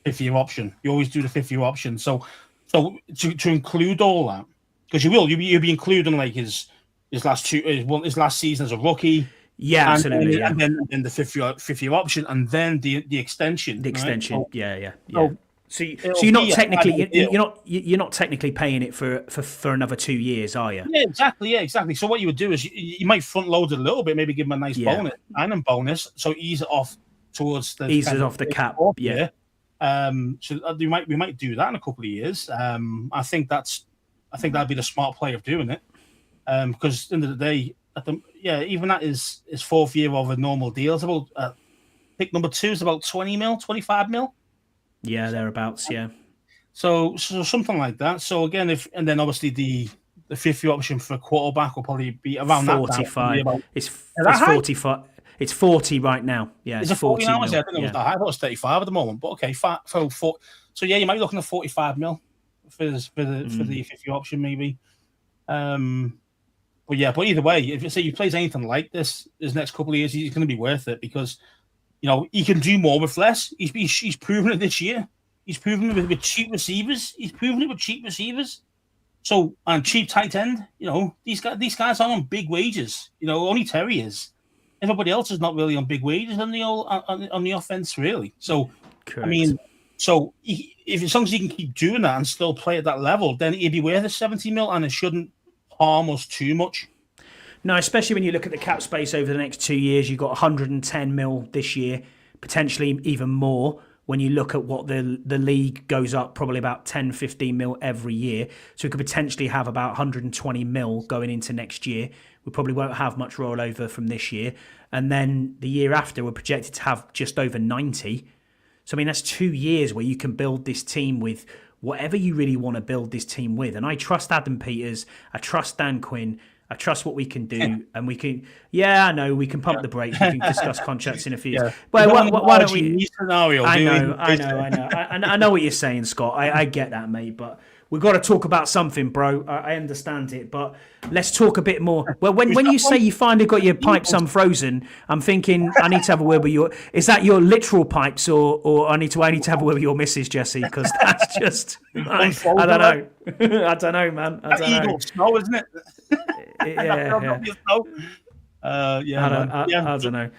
5th-year option. You always do the 5th-year option. So to include all that, because you'll be including like his last season as a rookie. Yeah, absolutely. And then the 5th-year option, and then the extension. The extension, right? yeah. So you're not technically paying it for another 2 years, are you? Yeah, exactly. So what you would do is you might front load it a little bit, maybe give him a nice bonus, so ease it off towards the cap. Yeah. So we might do that in a couple of years. I think that'd be the smart play of doing it. Because at the end of the day. Even that is his 4th year of a normal deal. It's about pick number 2 is about 20 mil, 25 mil. Yeah, thereabouts. Yeah. So something like that. So again, and then obviously the 5th-year option for a quarterback will probably be around 45. It's 45. It's 40 right now. Yeah, it's 40 now. I think it was that high. I thought it was 35 at the moment. But okay, so you might be looking at 45 mil for the 5th-year option maybe. But either way, if he plays anything like this his next couple of years, he's going to be worth it because, he can do more with less. He's proven it this year. He's proven it with cheap receivers. So, and cheap tight end. These guys aren't on big wages. Only Terry is. Everybody else is not really on big wages on the offense, really. So, correct. I mean, if as long as he can keep doing that and still play at that level, then he'd be worth a 70 mil, and it shouldn't harm us too much. No, especially when you look at the cap space over the next 2 years. You've got 110 mil this year, potentially even more when you look at what the league goes up, probably about 10, 15 mil every year. So we could potentially have about 120 mil going into next year. We probably won't have much rollover from this year. And then the year after, we're projected to have just over 90. So, I mean, that's 2 years where you can build this team with whatever you really want to build this team with. And I trust Adam Peters. I trust Dan Quinn. I trust what we can do, and we can. Yeah, I know we can pump the brakes. We can discuss contracts in a few years. Well, why don't we? I know what you're saying, Scott. I get that, mate. But we've got to talk about something, bro. I understand it, but let's talk a bit more. Well, when you say you finally got your pipes unfrozen, I'm thinking I need to have a word with your. Is that your literal pipes, or I need to have a word with your missus, Jesse? Because that's just. I don't know. I don't know, man. I don't know. Snow, isn't it? Yeah. Yeah, man. I don't know.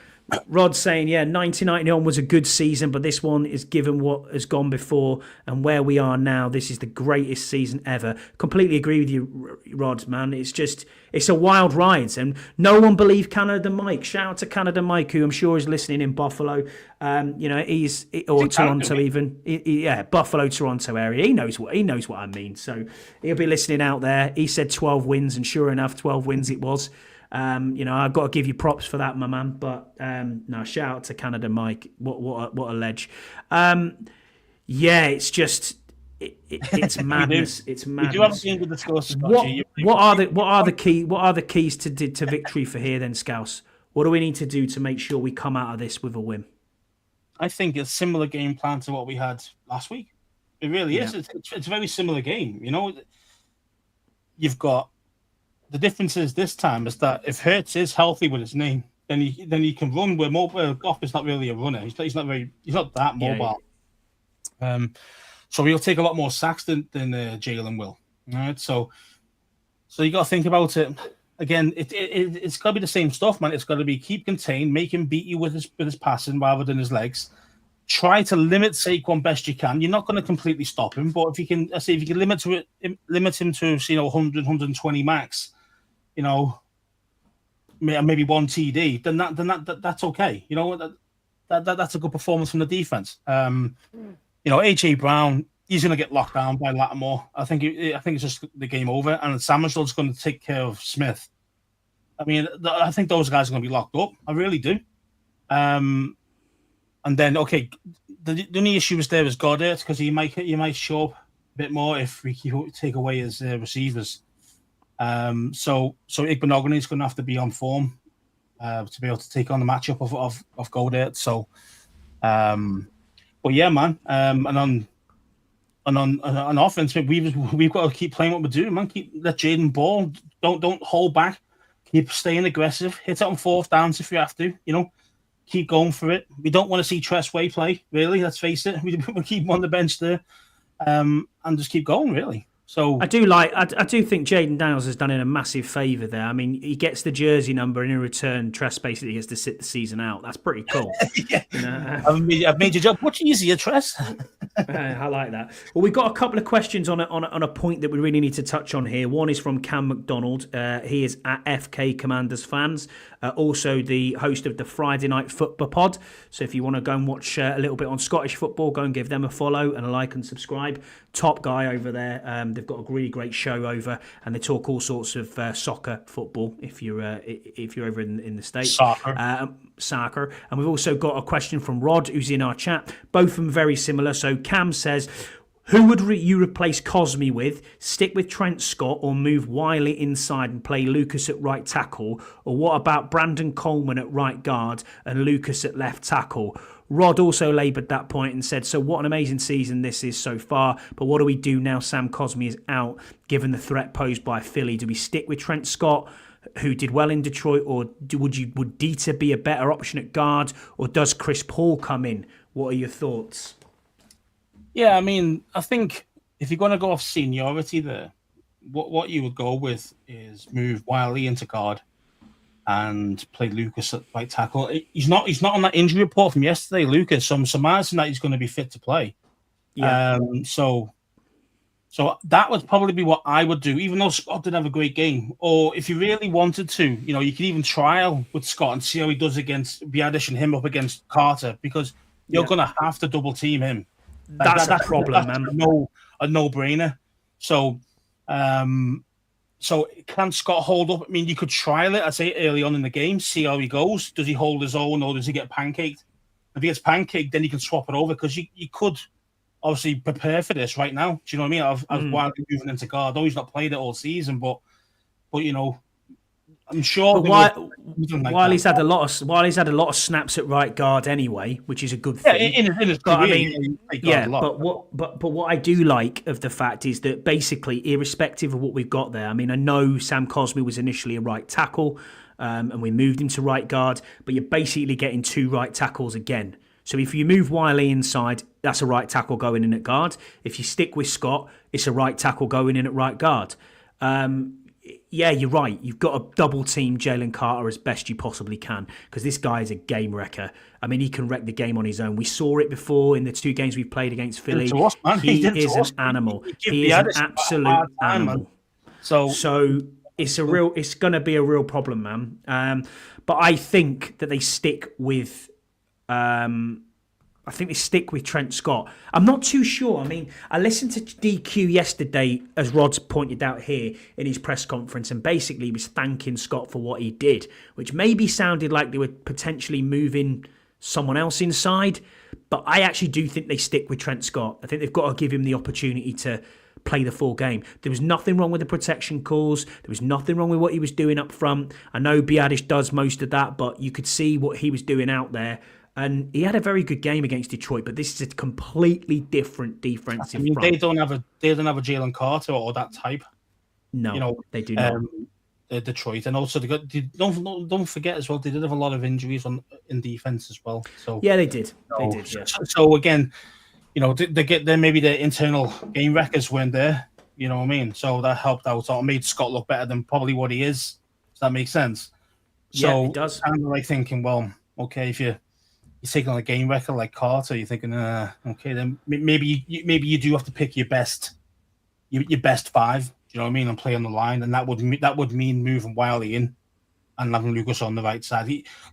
Rod saying, 1990 on was a good season, but this one is given what has gone before and where we are now. This is the greatest season ever. Completely agree with you, Rod, man. It's a wild ride, and no one believed Canada Mike. Shout out to Canada Mike, who I'm sure is listening in Buffalo. Or Toronto even. Buffalo, Toronto area. He knows what I mean. So he'll be listening out there. He said 12 wins, and sure enough, 12 wins it was. I've got to give you props for that, my man. But no, shout out to Canada Mike. What a ledge. It's just it's madness. It's madness. We do have a game to discuss. What are the keys to victory for here then, Scouse? What do we need to do to make sure we come out of this with a win? I think it's a similar game plan to what we had last week. It really is. It's a very similar game. You've got. The difference is this time is that if Hurts is healthy with his knee, then he can run. Where Goff is not really a runner. He's not that mobile. So he'll take a lot more sacks than Jalen will. All right. So you got to think about it again. It's got to be the same stuff, man. It's got to be keep contained, make him beat you with his passing rather than his legs. Try to limit Saquon best you can. You're not going to completely stop him, but if you can limit him to 100, 120 max. Maybe one TD, then that's okay. That's a good performance from the defense. AJ Brown, he's going to get locked down by Lattimore. I think it's just the game over, and Samuel's going to take care of Smith. I mean, I think those guys are going to be locked up. I really do. And then the only issue is there is Goddard because he might show up a bit more if we take away his receivers. So Igbenogany is going to have to be on form to be able to take on the matchup of Goddard. So, but yeah, man. And on offense, we've got to keep playing what we're doing, man. Let Jaden ball. Don't hold back. Keep staying aggressive. Hit it on fourth downs if you have to. Keep going for it. We don't want to see Tressway play. Really, let's face it. We keep him on the bench there, and just keep going. Really. So I do think Jaden Daniels has done him a massive favour there. I mean, he gets the jersey number, and in return, Tress basically gets to sit the season out. That's pretty cool. I've made your job much easier, Tress. I like that. Well, we've got a couple of questions on a point that we really need to touch on here. One is from Cam McDonald. He is at FK Commanders Fans, also the host of the Friday Night Football Pod. So if you want to go and watch a little bit on Scottish football, go and give them a follow and a like and subscribe. Top guy over there. They've got a really great show over, and they talk all sorts of soccer, football. If you're over in the States, soccer. And we've also got a question from Rod, who's in our chat. Both of them very similar. So Cam says, who would you replace Cosme with? Stick with Trent Scott or move Wiley inside and play Lucas at right tackle? Or what about Brandon Coleman at right guard and Lucas at left tackle? Rod also laboured that point and said, so what an amazing season this is so far, but what do we do now Sam Cosme is out, given the threat posed by Philly? Do we stick with Trent Scott, who did well in Detroit, or would Dieter be a better option at guard, or does Chris Paul come in? What are your thoughts? Yeah, I mean, I think if you're going to go off seniority there, what you would go with is move Wiley into guard and play Lucas at right tackle. He's not on that injury report from yesterday, Lucas. So I'm surmising that he's going to be fit to play. Yeah. So that would probably be what I would do, even though Scott did have a great game. Or if you really wanted to, you could even trial with Scott and see how he does against Biadish and him up against Carter, because you're going to have to double team him. That's a problem, man. A no-brainer. So can Scott hold up? I mean, you could trial it, I'd say, early on in the game, see how he goes. Does he hold his own, or does he get pancaked? If he gets pancaked, then you can swap it over, because you could obviously prepare for this right now. Do you know what I mean? As Wiley moving into guard. Though he's not played it all season, but I'm sure. But Wiley's had a lot of snaps at right guard anyway, which is a good thing. In his career, but what I do like of the fact is that basically, irrespective of what we've got there, I mean, I know Sam Cosme was initially a right tackle, and we moved him to right guard, but you're basically getting two right tackles again. So if you move Wiley inside, that's a right tackle going in at guard. If you stick with Scott, it's a right tackle going in at right guard. yeah, you're right. You've got to double team Jalen Carter as best you possibly can because this guy is a game wrecker. I mean, he can wreck the game on his own. We saw it before in the 2 games we've played against Philly. To us, man. He did is to an us. animal. He He is had an a absolute time, animal. man. So it's going to be a real problem, man. But I think that they stick with. I think they stick with Trent Scott. I'm not too sure. I mean, I listened to DQ yesterday, as Rod's pointed out here in his press conference, and basically he was thanking Scott for what he did, which maybe sounded like they were potentially moving someone else inside. But I actually do think they stick with Trent Scott. I think they've got to give him the opportunity to play the full game. There was nothing wrong with the protection calls. There was nothing wrong with what he was doing up front. I know Biadish does most of that, but you could see what he was doing out there. And he had a very good game against Detroit, but this is a completely different defensive front. They don't have a Jalen Carter or that type. No, they do not. Detroit, and also don't forget as well, they did have a lot of injuries in defense as well. So yeah, they did. Yeah. So again, they maybe their internal game records weren't there. You know what I mean? So that helped out or made Scott look better than probably what he is. Does that make sense? So yeah, it does. Kind of like thinking, well, okay, if you're taking on a game record like Carter, you're thinking, okay, then maybe you do have to pick your best 5. You know what I mean? And play on the line, and that would mean moving Wiley in and having Lucas on the right side.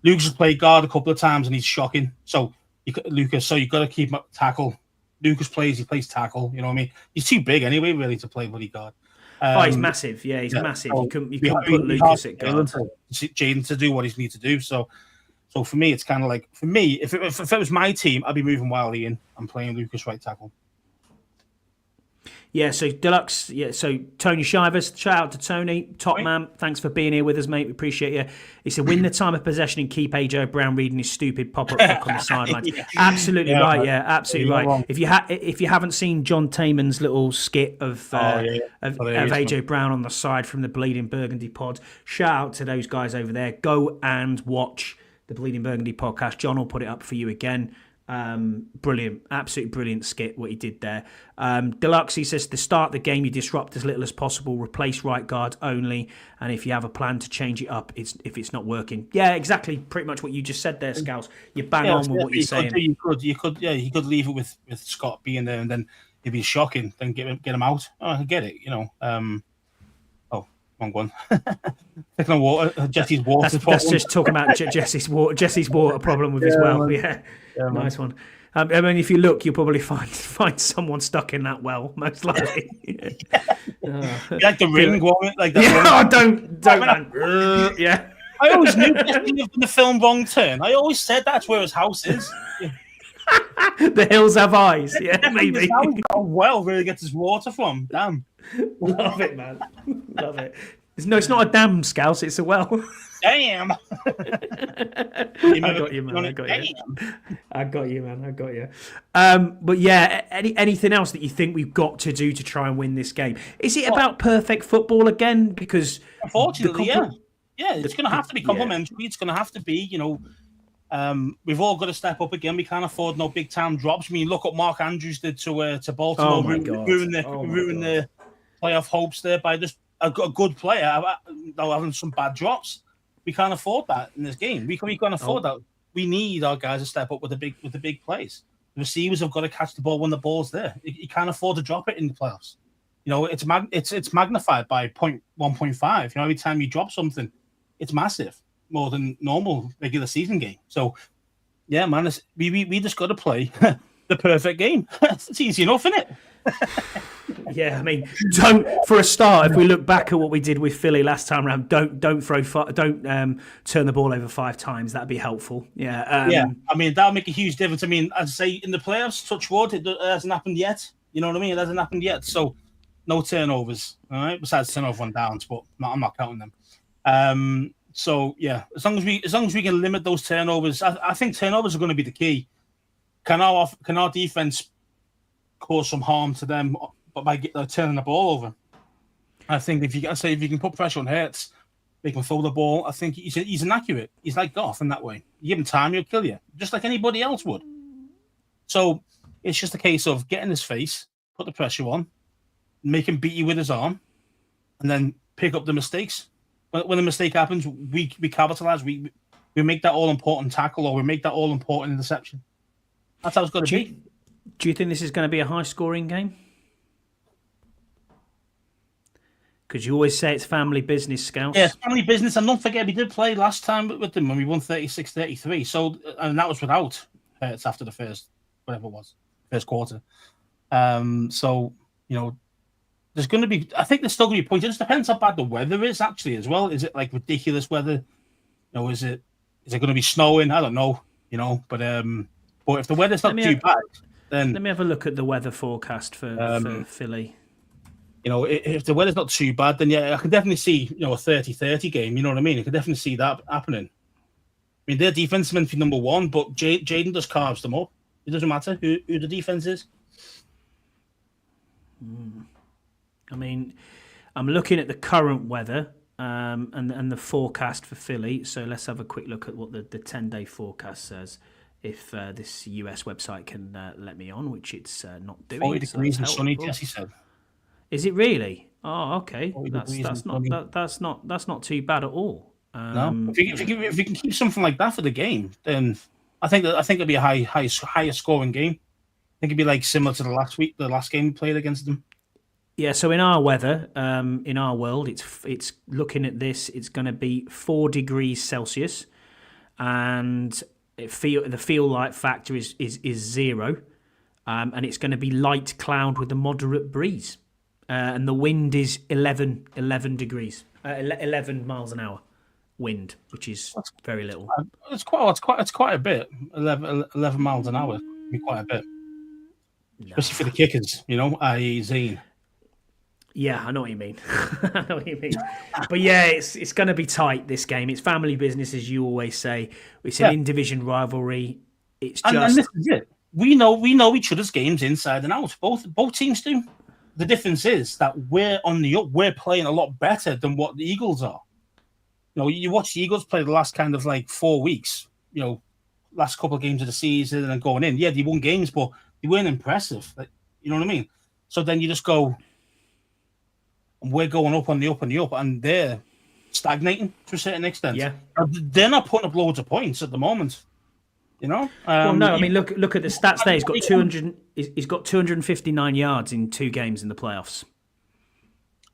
Lucas has played guard a couple of times, and he's shocking. So you got to keep him at tackle. Lucas plays tackle. You know what I mean? He's too big anyway, really, to play bloody guard. He's massive. Yeah, he's massive. You couldn't put Lucas at guard. Jaden to do what he needs to do. So for me, it's kind of like, for me, if it was my team, I'd be moving Wiley in and playing Lucas right tackle. Yeah, so Deluxe, so Tony Shivers, shout out to Tony, top man, thanks for being here with us, mate, we appreciate you. He said, win the time of possession and keep AJ Brown reading his stupid pop-up book on the sidelines. Absolutely right, absolutely right. If you haven't seen John Taman's little skit of AJ Brown on the side from the Bleeding Burgundy pod, shout out to those guys over there. Go and watch the Bleeding Burgundy podcast. John will put it up for you again. Brilliant, absolutely brilliant skit what he did there. Deluxe, he says, to start the game you disrupt as little as possible, replace right guard only, and if you have a plan to change it up, if it's not working. Yeah, exactly, pretty much what you just said there, Scouts. You bang on with what you're saying. You could leave it with Scott being there, and then if he's shocking, then get him out. Oh, I get it, wrong one. Taking on water, Jesse's water. That's just talking about Jesse's water problem with his well. Yeah, nice one. I mean, if you look, you'll probably find someone stuck in that well, most likely. Like the ring, like that. Don't, man. Yeah. I always knew Jesse lived in the film Wrong Turn. I always said that's where his house is. The hills have eyes. Yeah, maybe. How well where he gets his water from? Damn. Love it, man. Love it. It's not a dam, Scouse. It's a well. Damn. I got you, man. I got you. But yeah, anything else that you think we've got to do to try and win this game? Is it about perfect football again? Because unfortunately, yeah, it's going to have to be complementary. Yeah. It's going to have to be, we've all got to step up again. We can't afford no big time drops. I mean, look what Mark Andrews did to Baltimore, ruin the playoff hopes there by just a good player having some bad drops. We can't afford that in this game. We can't afford that. We need our guys to step up with the big plays. The receivers have got to catch the ball when the ball's there. You can't afford to drop it in the playoffs. It's magnified by 1.5. Every time you drop something, it's massive, more than normal regular season game. So, yeah, man, we just got to play the perfect game. It's easy enough, isn't it? Yeah, I mean, for a start, if we look back at what we did with Philly last time around, don't turn the ball over 5 times. That'd be helpful. Yeah, I mean, that'll make a huge difference. I mean, I'd say in the playoffs, touch wood, it hasn't happened yet. You know what I mean? It hasn't happened yet. So, no turnovers. All right, besides turnover on downs, but I'm not counting them. So yeah, as long as we can limit those turnovers, I think turnovers are going to be the key. Can our defense cause some harm to them by turning the ball over? I think if you can put pressure on Hurts, they can throw the ball. I think he's inaccurate. He's like Goff in that way. You give him time, he'll kill you, just like anybody else would. So it's just a case of getting his face, put the pressure on, make him beat you with his arm, and then pick up the mistakes. When a mistake happens, we capitalize. We make that all important tackle, or we make that all important interception. That's how it's got to be. Do you think this is going to be a high scoring game? Because you always say it's family business, Scouts. Yeah, it's family business. And don't forget, we did play last time with them when we won 36-33. So, and that was without Hurts after the first quarter. So, there's going to be, I think there's still going to be points. It just depends how bad the weather is, actually, as well. Is it like ridiculous weather? Is it going to be snowing? I don't know, but if the weather's not too bad, then... Let me have a look at the weather forecast for Philly. If the weather's not too bad, then yeah, I could definitely see, a 30-30 game. You know what I mean? I could definitely see that happening. I mean, their defense is meant to be number one, but Jaden just carves them up. It doesn't matter who the defense is. I mean, I'm looking at the current weather and the forecast for Philly. So let's have a quick look at what the 10-day forecast says. If this US website can let me on, which it's not doing. 40 degrees and sunny, Jesse said. Is it really? Oh, okay. That's not too bad at all. No, if you can keep something like that for the game, then I think it'll be a higher scoring game. I think it'd be like similar to the last game we played against them. Yeah. So in our weather, in our world, it's looking at this. It's going to be 4 degrees Celsius, and the feel light factor is 0, and it's going to be light cloud with a moderate breeze. And the wind is 11 degrees, 11 miles an hour wind, which is very little. It's quite a bit. 11 miles an hour would be quite a bit, especially for the kickers, i.e. Zane. Yeah, I know what you mean. I know what you mean. But yeah, it's going to be tight, this game. It's family business, as you always say. It's an in-division rivalry. It's just... And this is it. We know each other's games inside and out. Both teams do. The difference is that we're on the up. We're playing a lot better than what the Eagles are. You watch the Eagles play the last kind of like 4 weeks. Last couple of games of the season and then going in. Yeah, they won games, but they weren't impressive. You know what I mean? So then you just go, and we're going up on the up and the up, and they're stagnating to a certain extent. Yeah, they're not putting up loads of points at the moment. Well, no. I mean, look at the stats there. He's got 200. He's got 259 yards in 2 games in the playoffs.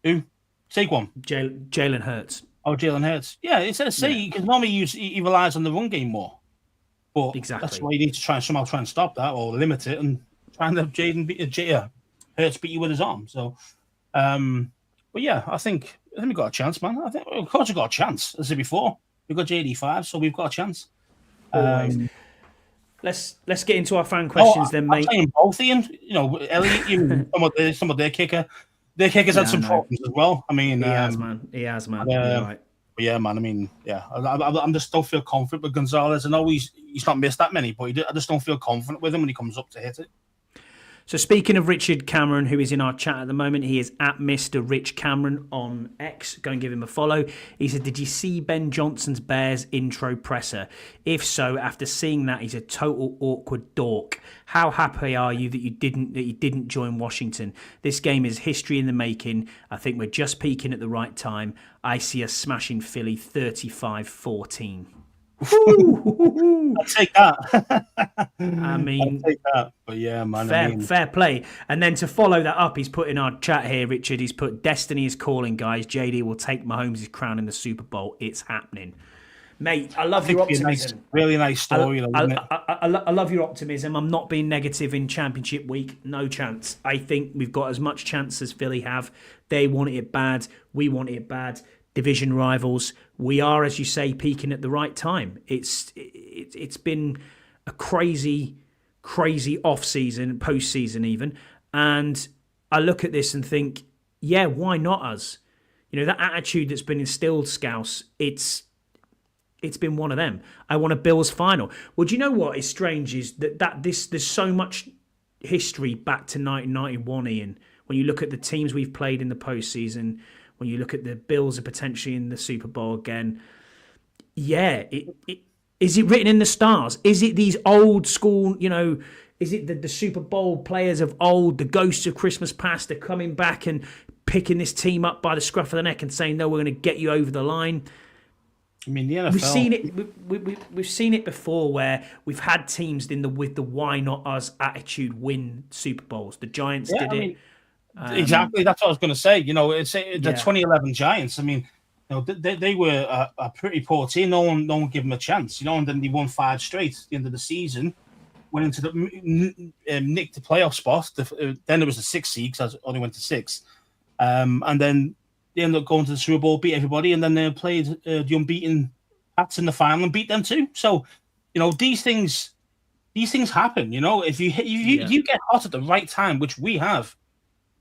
Who? Take one. Jalen Hurts. Oh, Jalen Hurts. Yeah, it's a say because normally he relies on the run game more. But exactly. That's why you need to somehow try and stop that or limit it and try and have Hurts beat you with his arm. So, but yeah, I think we've got a chance, man. I think of course we've got a chance. As I said before, we've got JD5, so we've got a chance. Let's get into our fan questions then, mate. I'm saying both, Ian. Elliot, some of their kicker. Their kickers had some problems as well. I mean, he has, man. Right. Yeah, man. I mean, yeah. I just don't feel confident with Gonzalez. I know he's not missed that many, but I just don't feel confident with him when he comes up to hit it. So speaking of Richard Cameron, who is in our chat at the moment, he is at Mr. Rich Cameron on X. Go and give him a follow. He said, did you see Ben Johnson's Bears intro presser? If so, after seeing that, he's a total awkward dork. How happy are you that you didn't join Washington? This game is history in the making. I think we're just peaking at the right time. I see us smashing Philly 35-14. I'll take that. I mean, I'll take that. But yeah, man. Fair play. And then to follow that up, he's put in our chat here, Richard, he's put, Destiny is calling, guys. JD will take Mahomes' crown in the Super Bowl. It's happening. Mate, I love your optimism. Really nice story. I love your optimism. I'm not being negative in Championship week. No chance. I think we've got as much chance as Philly have. They want it bad. We want it bad. Division rivals. We are, as you say, peaking at the right time. It's been a crazy off season, post season even, and I look at this and think, yeah, why not us? That attitude that's been instilled, Scouse. It's been one of them. I want a Bills final. Well, do you know what is strange is that there's so much history back to 1991, Ian. When you look at the teams we've played in the postseason. When you look at the Bills are potentially in the Super Bowl again, yeah, is it written in the stars? Is it these old school, is it the Super Bowl players of old, the ghosts of Christmas past are coming back and picking this team up by the scruff of the neck and saying, no, we're going to get you over the line. I mean, the NFL. We've seen it. We've seen it before where we've had teams with the why not us attitude win Super Bowls. The Giants did it. Exactly. That's what I was going to say. It's the 2011 Giants. I mean, they were a pretty poor team. No one gave them a chance. And then they won 5 straight at the end of the season. Went into nicked the playoff spot. Then there was the 6th seed because I only went to 6. And then they ended up going to the Super Bowl, beat everybody, and then they played the unbeaten Pats in the final and beat them too. So, these things happen. If you get hot at the right time, which we have,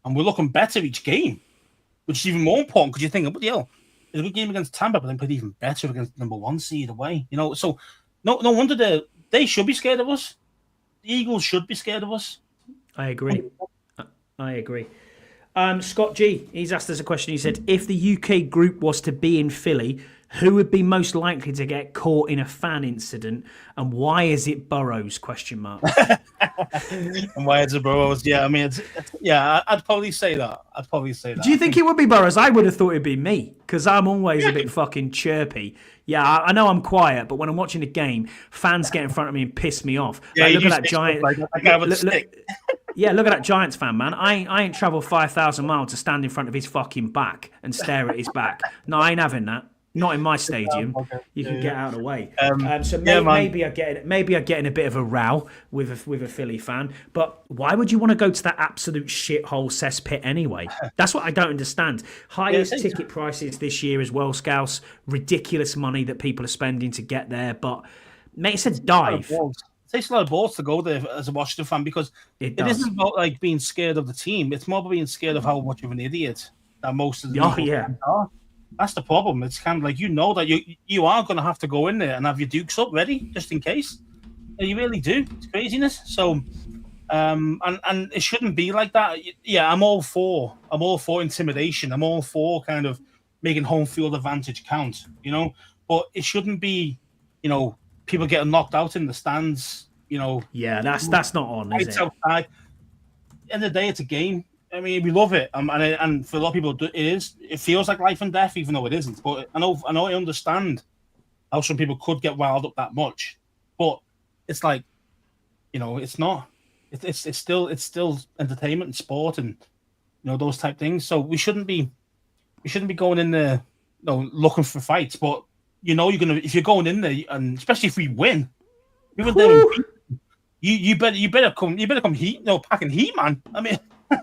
and we're looking better each game, which is even more important because you think, what hell, it's a good game against Tampa, but then played even better against the number 1 seed away. So no wonder they should be scared of us. The Eagles should be scared of us. I agree. Scott G, he's asked us a question. He said, if the UK group was to be in Philly, who would be most likely to get caught in a fan incident, and why is it Burrows? ? And why is it Burrows? Yeah, I mean, I'd probably say that. Do you think it would be Burrows? I would have thought it'd be me, because I'm always a bit fucking chirpy. Yeah, I know I'm quiet, but when I'm watching a game, fans get in front of me and piss me off. Yeah, look at that Giant. Look at that Giants fan, man. I ain't travelled 5,000 miles to stand in front of his fucking back and stare at his back. No, I ain't having that. Not in my stadium. You can get out of the way. So maybe I get in a bit of a row with a Philly fan. But why would you want to go to that absolute shithole cesspit anyway? That's what I don't understand. Highest ticket prices this year as well, Scouse. Ridiculous money that people are spending to get there. But mate, it's a dive. It takes a lot of balls to go there as a Washington fan because it isn't about like being scared of the team. It's more about being scared of how much of an idiot that most of the people are. That's the problem. It's kind of like that you are going to have to go in there and have your dukes up ready just in case. And you really do. It's craziness. So, and it shouldn't be like that. Yeah, I'm all for intimidation. I'm all for kind of making home field advantage count. But it shouldn't be, people getting knocked out in the stands. Yeah, that's not on. Is it? Outside. At the end of the day, it's a game. I mean, we love it, and for a lot of people, it is. It feels like life and death, even though it isn't. But I understand how some people could get riled up that much. But it's like, it's not. It's still entertainment and sport, and those type things. So we shouldn't be going in there, looking for fights. But if you're going in there, and especially if we win, we were there. You better come heat, packing heat, man. I mean.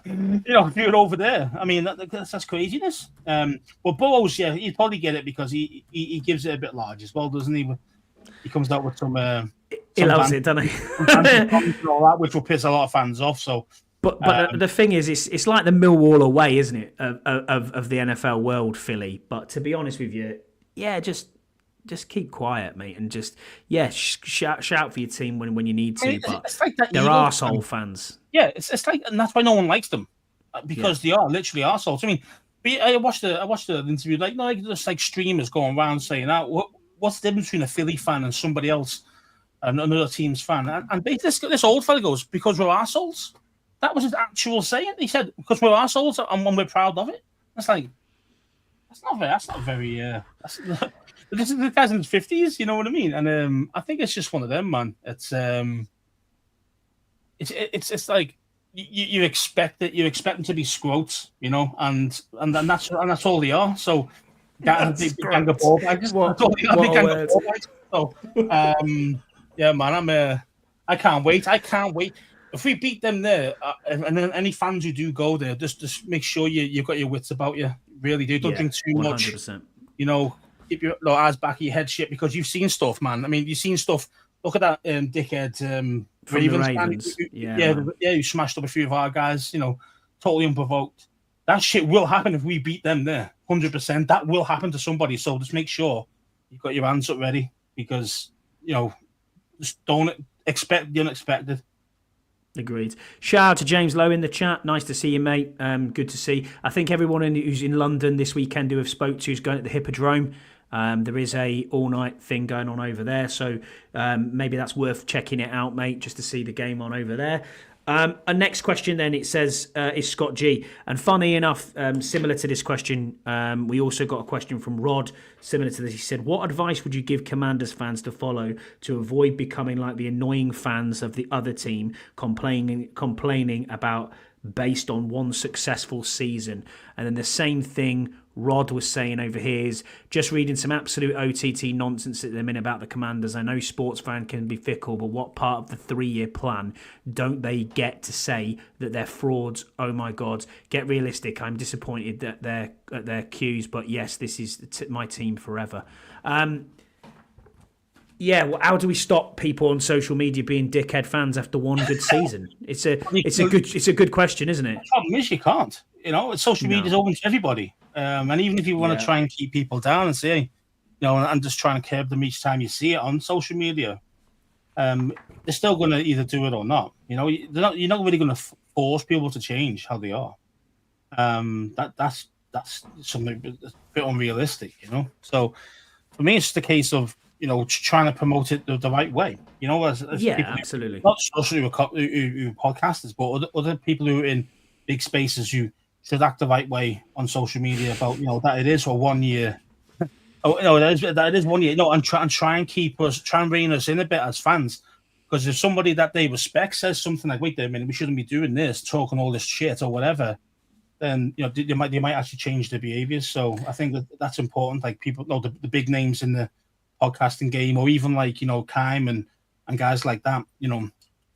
If you're over there, I mean that's craziness. But Burrows, he'd probably get it because he gives it a bit large as well, doesn't he? He comes out with some. He loves it, doesn't he? All that, which will piss a lot of fans off. So, but the thing is, it's like the Millwall away, isn't it? Of the NFL world, Philly. But to be honest with you, just keep quiet, mate, and just shout for your team when you need to. But it's like they're arsehole fans. Yeah, it's like, and that's why no one likes them because they are literally arseholes. I mean, I watched the interview, just like streamers going around saying that. What's the difference between a Philly fan and somebody else, and another team's fan? And this old fella goes, because we're arseholes. That was his actual saying. He said, because we're arseholes and we're proud of it. That's not very. This is the guys in his 50s, you know what I mean? And I think it's just one of them, man. It's like you expect it. You expect them to be scrotes, and that's all they are. So big ball bags. So yeah, man. I can't wait. If we beat them there, and then any fans who do go there, just make sure you've got your wits about you. Really do. Don't drink too 100%. Much. Keep your eyes back of your head, shit, because you've seen stuff, man. I mean, you've seen stuff. Look at that dickhead Ravens. Who smashed up a few of our guys, totally unprovoked. That shit will happen if we beat them there. 100%. That will happen to somebody. So just make sure you've got your hands up ready because, just don't expect the unexpected. Agreed. Shout out to James Lowe in the chat. Nice to see you, mate. Good to see. I think everyone who's in London this weekend who I've spoke to is going to the Hippodrome. There is a all-night thing going on over there, so maybe that's worth checking it out, mate, just to see the game on over there. A next question then, it says, is Scott G. And funny enough, similar to this question, we also got a question from Rod, similar to this. He said, what advice would you give Commanders fans to follow to avoid becoming like the annoying fans of the other team complaining about based on one successful season? And then the same thing Rod was saying over here is just reading some absolute OTT nonsense at the minute about the Commanders. I know sports fan can be fickle, but what part of the 3-year plan don't they get to say that they're frauds? Oh my God, get realistic. I'm disappointed that they're at their cues, but yes, this is my team forever. Yeah, well, how do we stop people on social media being dickhead fans after one good season? It's a good question, isn't it? The problem is you can't. Social media is open to everybody, and even if you want to try and keep people down and say, and just trying to curb them each time you see it on social media, they're still going to either do it or not. You're not really going to force people to change how they are. That's something that's a bit unrealistic. So for me, it's just a case of trying to promote it the right way. As people absolutely. Not just who podcasters, but other people who are in big spaces who should act the right way on social media about that it is for 1 year. That it is 1 year. And try and rein us in a bit as fans. Because if somebody that they respect says something like, "Wait a minute, we shouldn't be doing this, talking all this shit or whatever," then they might actually change their behaviors. So I think that's important. Like people know the big names in the podcasting game, or even like Kime and guys like that.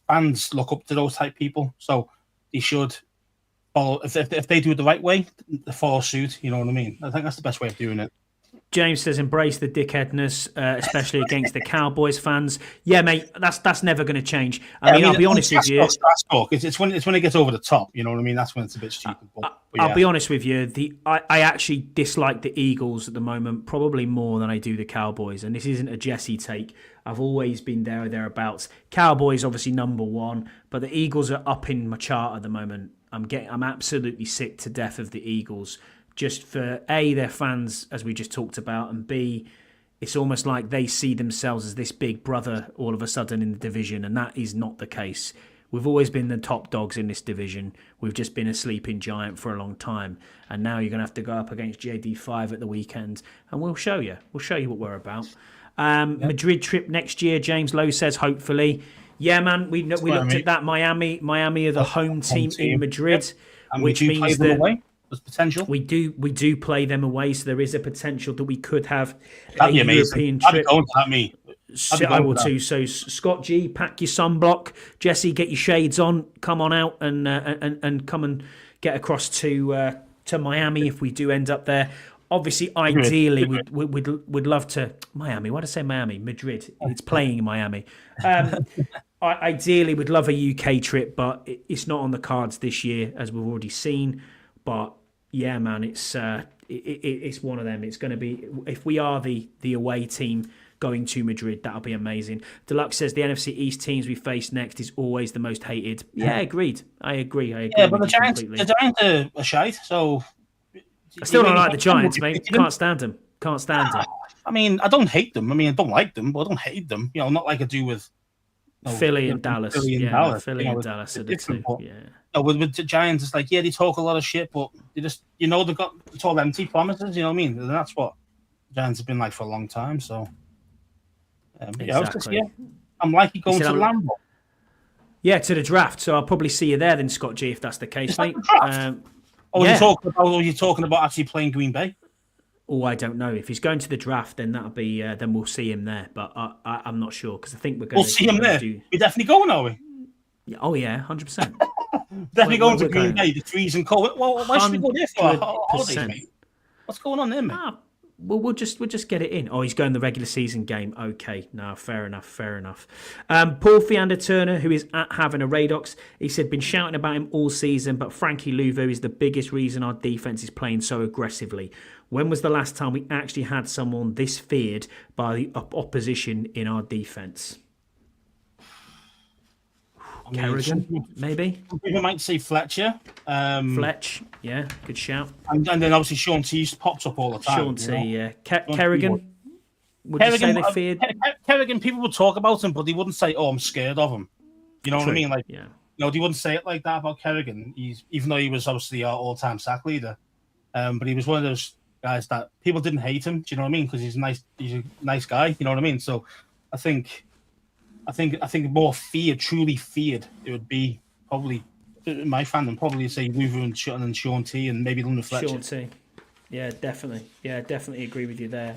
Fans look up to those type people, so they should follow. If they do it the right way, they follow suit. You know what I mean? I think that's the best way of doing it. James says, embrace the dickheadness, especially against the Cowboys fans. Yeah, mate, that's never going to change. I mean, I'll be honest with you. It's when it gets over the top. You know what I mean? That's when it's a bit stupid. I'll be honest with you. I actually dislike the Eagles at the moment probably more than I do the Cowboys. And this isn't a Jesse take. I've always been there or thereabouts. Cowboys obviously number one, but the Eagles are up in my chart at the moment. I'm absolutely sick to death of the Eagles. Just for A, their fans, as we just talked about, and B, it's almost like they see themselves as this big brother all of a sudden in the division, and that is not the case. We've always been the top dogs in this division. We've just been a sleeping giant for a long time, and now you're going to have to go up against JD5 at the weekend, and we'll show you. We'll show you what we're about. Madrid trip next year, James Lowe says, hopefully. Yeah, man, we looked at that. Miami are the home team in Madrid, which means that potential. We do play them away, so there is a potential that we could have a European trip. I will too. So Scott G, pack your sunblock. Jesse, get your shades on. Come on out and come and get across to Miami if we do end up there. Obviously, ideally, we'd love to Miami. Why did I say Miami? Madrid. It's playing in Miami. Ideally, we'd love a UK trip, but it's not on the cards this year, as we've already seen. But yeah, man, it's one of them. It's going to be, if we are the away team going to Madrid, that'll be amazing. Deluxe says the NFC East teams we face next is always the most hated. Yeah, agreed. I agree. Yeah, but the Giants are shite, so I still don't like the Giants, mate. Can't stand them. I mean, I don't hate them. I mean, I don't like them, but I don't hate them. Not like I do with Philly and Dallas. Philly and Dallas are the two. Yeah. With the Giants, it's like, they talk a lot of shit, but they just, it's all empty promises. You know what I mean? And that's what the Giants have been like for a long time. So, exactly. I'm likely going to Lambeau. Yeah, to the draft. So I'll probably see you there then, Scott G, if that's the case, mate. You're talking about actually playing Green Bay? Oh, I don't know. If he's going to the draft, then that'll be. Then we'll see him there. But I'm not sure because I think we're going. We'll see him there. We're definitely going, are we? Yeah, oh yeah, 100%. Definitely going to Green Bay. The trees and cold. Well, why should we go there for holidays, mate? What's going on there, mate? Well, we'll just get it in. Oh, he's going the regular season game. Okay, no, fair enough. Paul Fiander Turner, who is at Having a Radox, he said, been shouting about him all season, but Frankie Louvo is the biggest reason our defense is playing so aggressively. When was the last time we actually had someone this feared by the opposition in our defense? Kerrigan, maybe? People might say Fletcher. Fletch, yeah, good shout. And then obviously Sean T pops up all the time. Sean T, yeah. Kerrigan, would you say they feared? Kerrigan, people would talk about him, but they wouldn't say, I'm scared of him. You know what I mean? Like, you wouldn't say it like that about Kerrigan. Even though he was obviously our all-time sack leader, but he was one of those guys that people didn't hate him. Do you know what I mean? Because he's a nice guy. You know what I mean? So I think more feared, truly feared, it would be probably my fandom probably say Hoover and Sean T and maybe London Fletcher. Sean T. Yeah, definitely. Yeah, definitely agree with you there.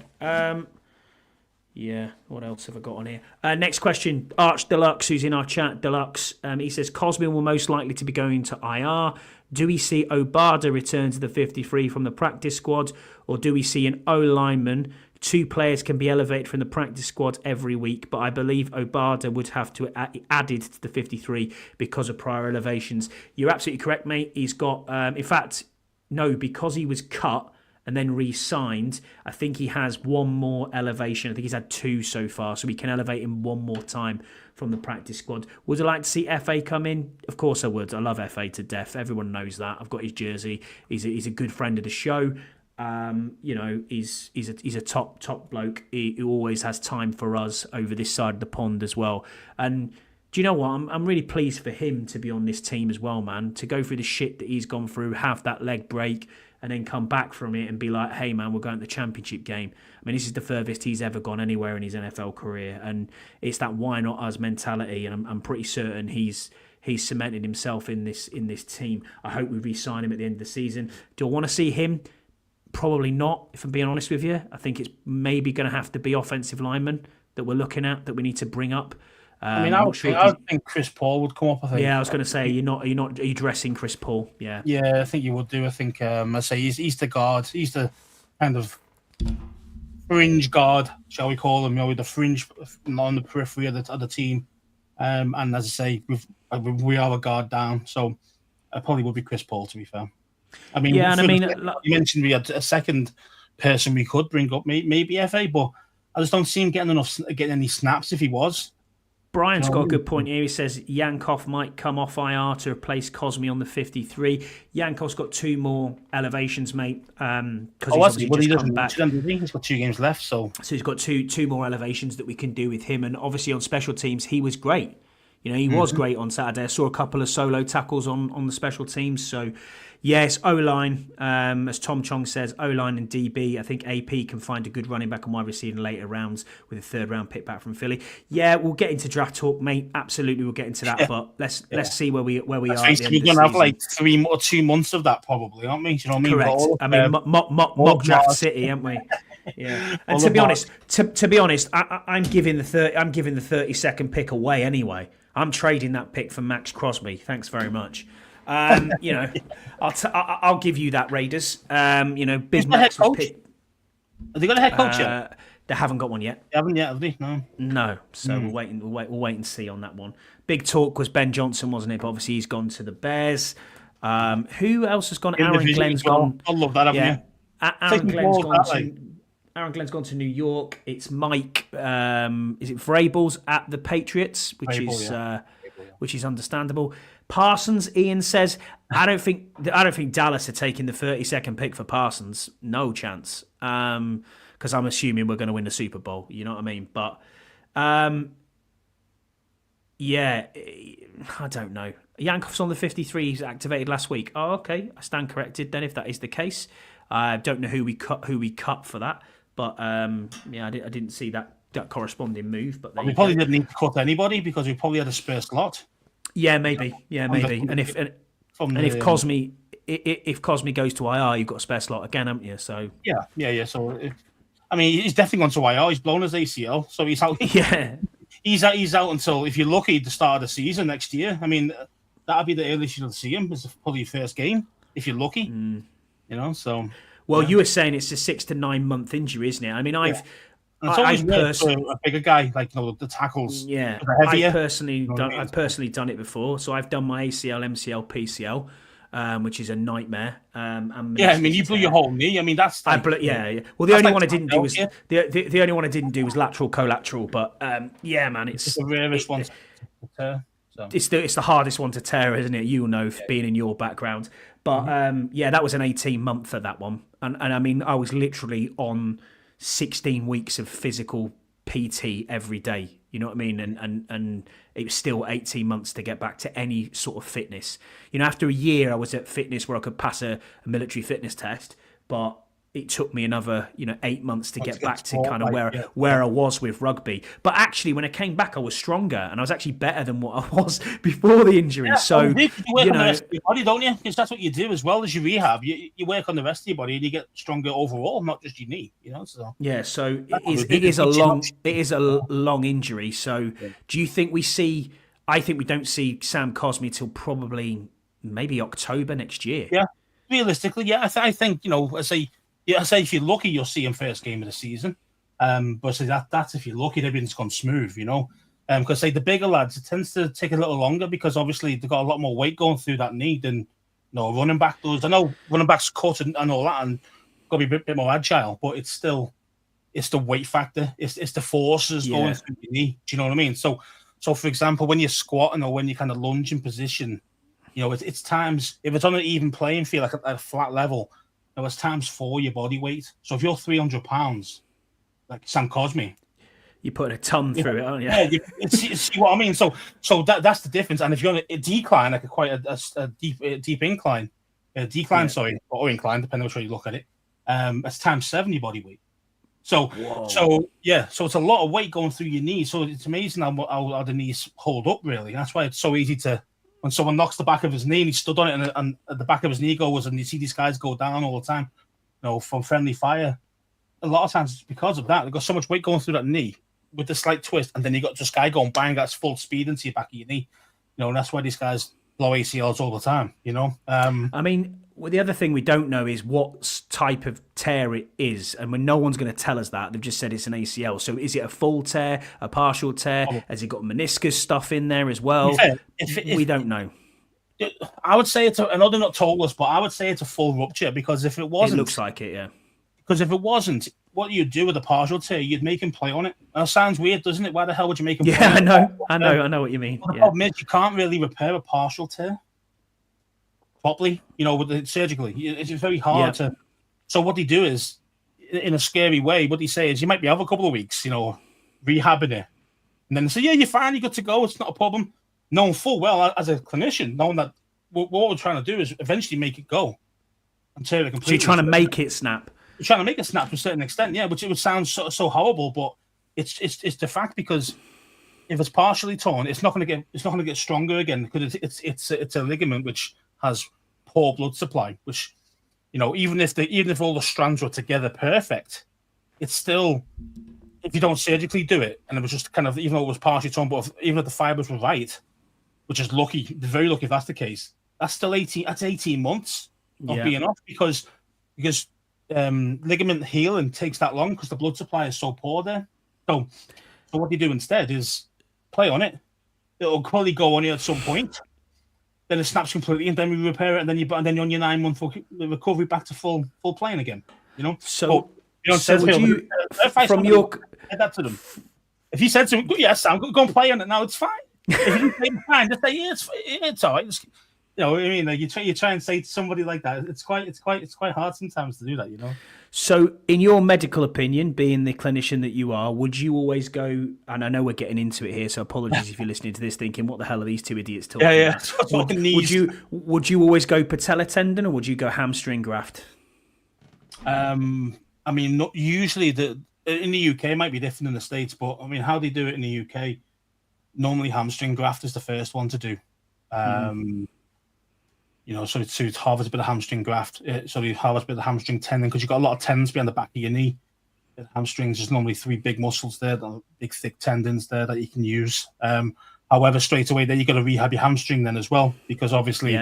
Yeah, what else have I got on here? Next question, Arch Deluxe, who's in our chat, Deluxe. He says, Cosmin will most likely to be going to IR. Do we see Obada return to the 53 from the practice squad, or do we see an O-lineman? 2 players can be elevated from the practice squad every week, but I believe Obada would have to added to the 53 because of prior elevations. You're absolutely correct, mate. He's got, in fact, no, because he was cut and then re-signed, I think he has one more elevation. I think he's had 2 so far, so we can elevate him one more time from the practice squad. Would I like to see FA come in? Of course I would. I love FA to death. Everyone knows that. I've got his jersey. He's a good friend of the show. He's a top bloke. He always has time for us over this side of the pond as well. And do you know what? I'm really pleased for him to be on this team as well, man. To go through the shit that he's gone through, have that leg break, and then come back from it and be like, hey, man, we're going to the championship game. I mean, this is the furthest he's ever gone anywhere in his NFL career. And it's that why not us mentality. And I'm pretty certain he's cemented himself in this team. I hope we re-sign him at the end of the season. Do I want to see him? Probably not, if I'm being honest with you. I think it's maybe going to have to be offensive linemen that we're looking at, that we need to bring up. I think Chris Paul would come up. I think. Yeah, I was going to say, are you dressing Chris Paul? Yeah. Yeah, I think you would do. I think I say he's the guard. He's the kind of fringe guard, shall we call him? The fringe on the periphery of the team. And as I say, we are a guard down, so I probably would be Chris Paul. To be fair, I mean, yeah, and you mentioned we had a second person we could bring up, maybe FA, but I just don't see him getting any snaps if he was. Brian's got a good point here. He says Yankov might come off IR to replace Cosme on the 53. Yankov's got 2 more elevations, mate. Because he just come back. He's got 2 games left, so he's got two more elevations that we can do with him. And obviously on special teams, he was great. He was great on Saturday. I saw a couple of solo tackles on the special teams. So, yes, O-line, as Tom Chong says, O-line and DB. I think AP can find a good running back and wide receiver in later rounds with a 3rd-round pick back from Philly. Yeah, we'll get into draft talk, mate. Absolutely, we'll get into that. Yeah. But let's see where we are. We're going to have like 3 or 2 months of that, probably, aren't we? Do you know what I mean? Correct. I mean, mock draft city, aren't we? Yeah. And to be honest, I'm giving the 32nd pick away anyway. I'm trading that pick for Max Crosby. Thanks very much. I'll give you that, Raiders. Big Max was picked. Have they got a head coach yet? They haven't got one yet. They haven't yet, have they? No. No. So we'll wait and see on that one. Big talk was Ben Johnson, wasn't it? But obviously he's gone to the Bears. Who else has gone? Aaron Glenn's gone. I love that, haven't you? Aaron Glenn's gone to New York. It's Mike. Is it Vrabel's at the Patriots, which is understandable. Parsons, Ian says, I don't think Dallas are taking the 32nd pick for Parsons. No chance. Because I'm assuming we're going to win the Super Bowl. You know what I mean? But yeah, I don't know. Yankov's on the 53. He's activated last week. Oh, okay. I stand corrected then if that is the case. I don't know who we cut for that. But I didn't see that corresponding move. But we probably didn't need to cut anybody because we probably had a spare slot. Yeah, maybe. And if Cosme goes to IR, you've got a spare slot again, haven't you? So yeah. So he's definitely gone to IR. He's blown his ACL, so he's out. Yeah, he's out until, if you're lucky, the start of the season next year. I mean, that'll be the earliest you'll see him. It's probably your first game if you're lucky. So. Well, you were saying it's a 6 to 9 month injury, isn't it? I mean, It's always for a bigger guy, like the tackles. Yeah, I've personally done it before. So I've done my ACL, MCL, PCL, which is a nightmare. You blew your whole knee. I mean, that's Well, the only one I didn't do was the only one I didn't do was lateral collateral. But man, it's the rarest one to tear. So. It's the hardest one to tear, isn't it? You'll know, being in your background. But that was an 18-month for that one. And I mean, I was literally on 16 weeks of physical PT every day. You know what I mean? And it was still 18 months to get back to any sort of fitness. You know, after a year, I was at fitness where I could pass a military fitness test, but it took me another, 8 months to get back to kind of where I was with rugby. But actually, when I came back, I was stronger and I was actually better than what I was before the injury. So, you work on the rest of your body, don't you? Because that's what you do as well as you rehab. You work on the rest of your body and you get stronger overall, not just your knee. So yeah. So it is a long injury. So do you think we see? I think we don't see Sam Cosme till probably maybe October next year. Yeah, realistically, yeah. I think I say if you're lucky, you'll see him first game of the season. But say that's if you're lucky, everything's gone smooth, Because say the bigger lads, it tends to take a little longer because obviously they've got a lot more weight going through that knee than a running back does. I know running backs cut and all that, and got to be a bit more agile, but it's the weight factor. It's the forces going through your knee. Do you know what I mean? So for example, when you're squatting or when you kind of lunge in position, it's times if it's on an even playing field, like at a flat level. It's times 4 your body weight. So if you're 300 pounds, like Sam Cosme, you're putting a ton through it, aren't you? Yeah, you see what I mean. So that's the difference. And if you're on a decline, like quite a deep incline, or incline, depending on which way you look at it, it's times 7 your body weight. So it's a lot of weight going through your knees. So it's amazing how the knees hold up. Really, that's why it's so easy to. When someone knocks the back of his knee and he stood on it and the back of his knee goes, and you see these guys go down all the time, from friendly fire. A lot of times it's because of that. They've got so much weight going through that knee with the slight twist, and then you got this guy going bang, that's full speed into your back of your knee. And that's why these guys blow ACLs all the time, I mean, the other thing we don't know is what type of tear it is, and when no one's going to tell us that, they've just said it's an ACL. So is it a full tear, a partial tear? Has it got meniscus stuff in there as well? We don't know. I would say I know they're not told us, but I would say it's a full rupture because if it wasn't, it looks like it, yeah. Because if it wasn't, what you'd do with a partial tear, you'd make him play on it. That sounds weird, doesn't it? Why the hell would you make him play on it? I know what you mean. The problem is you can't really repair a partial tear properly, surgically. It's very hard to. So what they do is, in a scary way, what they say is you might be out a couple of weeks, rehabbing it, and then they say, yeah, you're fine, you're good to go, it's not a problem. Knowing full well as a clinician, knowing that what we're trying to do is eventually make it go and tear it completely. So you're trying to make it snap. You're trying to make it snap to a certain extent, yeah, which it would sound so horrible, but it's the fact because if it's partially torn, it's not going to get stronger again because it's a ligament which has poor blood supply, which even if all the strands were together perfect, it's still, if you don't surgically do it and it was just kind of, even though it was partially torn, but even if the fibers were right, which is lucky, very lucky if that's the case, that's still 18 months of being off because ligament healing takes that long because the blood supply is so poor there. So what they do instead is play on it. It'll probably go on you at some point. Then it snaps completely, and then we repair it, and then you're on your 9-month recovery back to full playing again. So, from your that to them, if you said to him, "Yes, Sam, go and play on it now," it's fine. If you say fine, just say, "Yeah, it's all right." What I mean? Like you try and say to somebody like that, it's quite hard sometimes to do that, So, in your medical opinion, being the clinician that you are, would you always go? And I know we're getting into it here, so apologies if you're listening to this thinking, "What the hell are these two idiots talking?" Yeah. Would you always go patella tendon or would you go hamstring graft? I mean, not usually in the UK it might be different in the States, but I mean, how they do it in the UK, normally hamstring graft is the first one to do. So to harvest a bit of hamstring graft, so you harvest a bit of hamstring tendon because you've got a lot of tendons behind the back of your knee. The hamstrings, there's normally 3 big muscles there, big thick tendons there that you can use. However, straight away there you got to rehab your hamstring then as well because obviously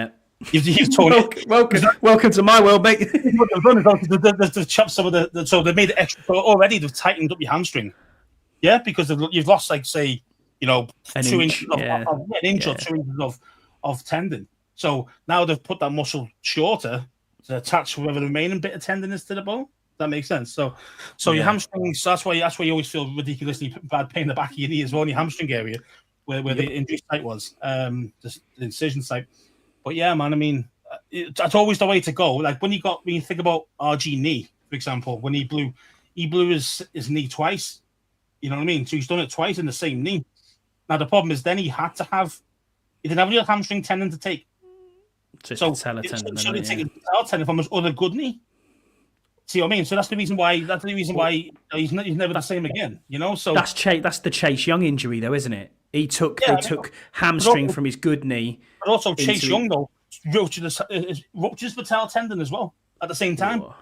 you've torn it. Welcome to my world, mate. What they've done is they've chopped some of so they've made it extra. So already they've tightened up your hamstring. Yeah, because you've lost like say 2 inches an inch or 2 inches of tendon. So now they've put that muscle shorter to attach whatever the remaining bit of tendon is to the bone. That makes sense. So your hamstrings. So that's why you always feel ridiculously bad pain in the back of your knee as well in your hamstring area, where the injury site was, the incision site. But yeah, man. I mean, that's always the way to go. Like when you think about RG knee, for example, when he blew his knee twice. You know what I mean? So he's done it twice in the same knee. Now the problem is then he didn't have a real hamstring tendon to take. So patella tendon. So he take a patella tendon from his other good knee. See what I mean? So that's the reason why. He's never the same again. You know. So that's the Chase Young injury, though, isn't it? They took hamstring from his good knee. But also Chase Young though ruptures patella tendon as well at the same time. Whoa.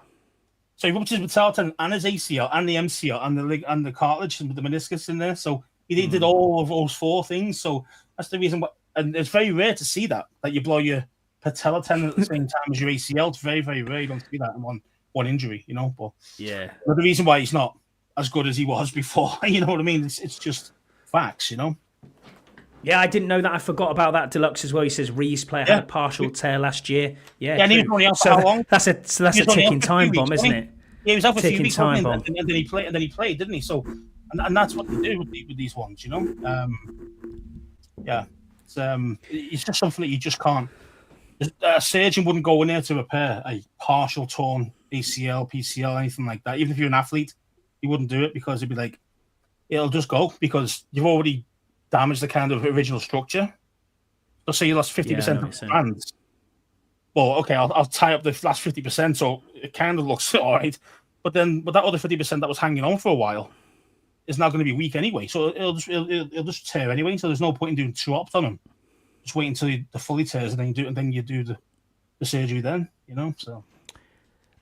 So he ruptures his patella tendon and his ACL and the MCL and the cartilage and the meniscus in there. So he did all of those 4 things. So that's the reason why. And it's very rare to see that you blow your patella tendon at the same time as your ACL. It's very, very rare. You don't see that in one injury, you know. But the reason why he's not as good as he was before, you know what I mean? It's just facts, you know. Yeah, I didn't know that. I forgot about that, Deluxe, as well. He says Reeves player had a partial tear last year. Yeah, and he was only out for how long? That's a ticking time bomb, isn't it? Yeah, he was out for a few weeks, and then he played, didn't he? So, and that's what they do with these ones, you know. It's just something that you just can't. A surgeon wouldn't go in there to repair a partial torn ACL, PCL, anything like that. Even if you're an athlete, he wouldn't do it because he'd be like, it'll just go because you've already damaged the kind of original structure. Let's say you lost 50% of the bands. Well, okay, I'll tie up the last 50%, so it kind of looks all right. But that other 50% that was hanging on for a while is now going to be weak anyway. So it'll just tear anyway. So there's no point in doing 2 ops on them. Just wait until the fully tears, and then you do the surgery then, you know. So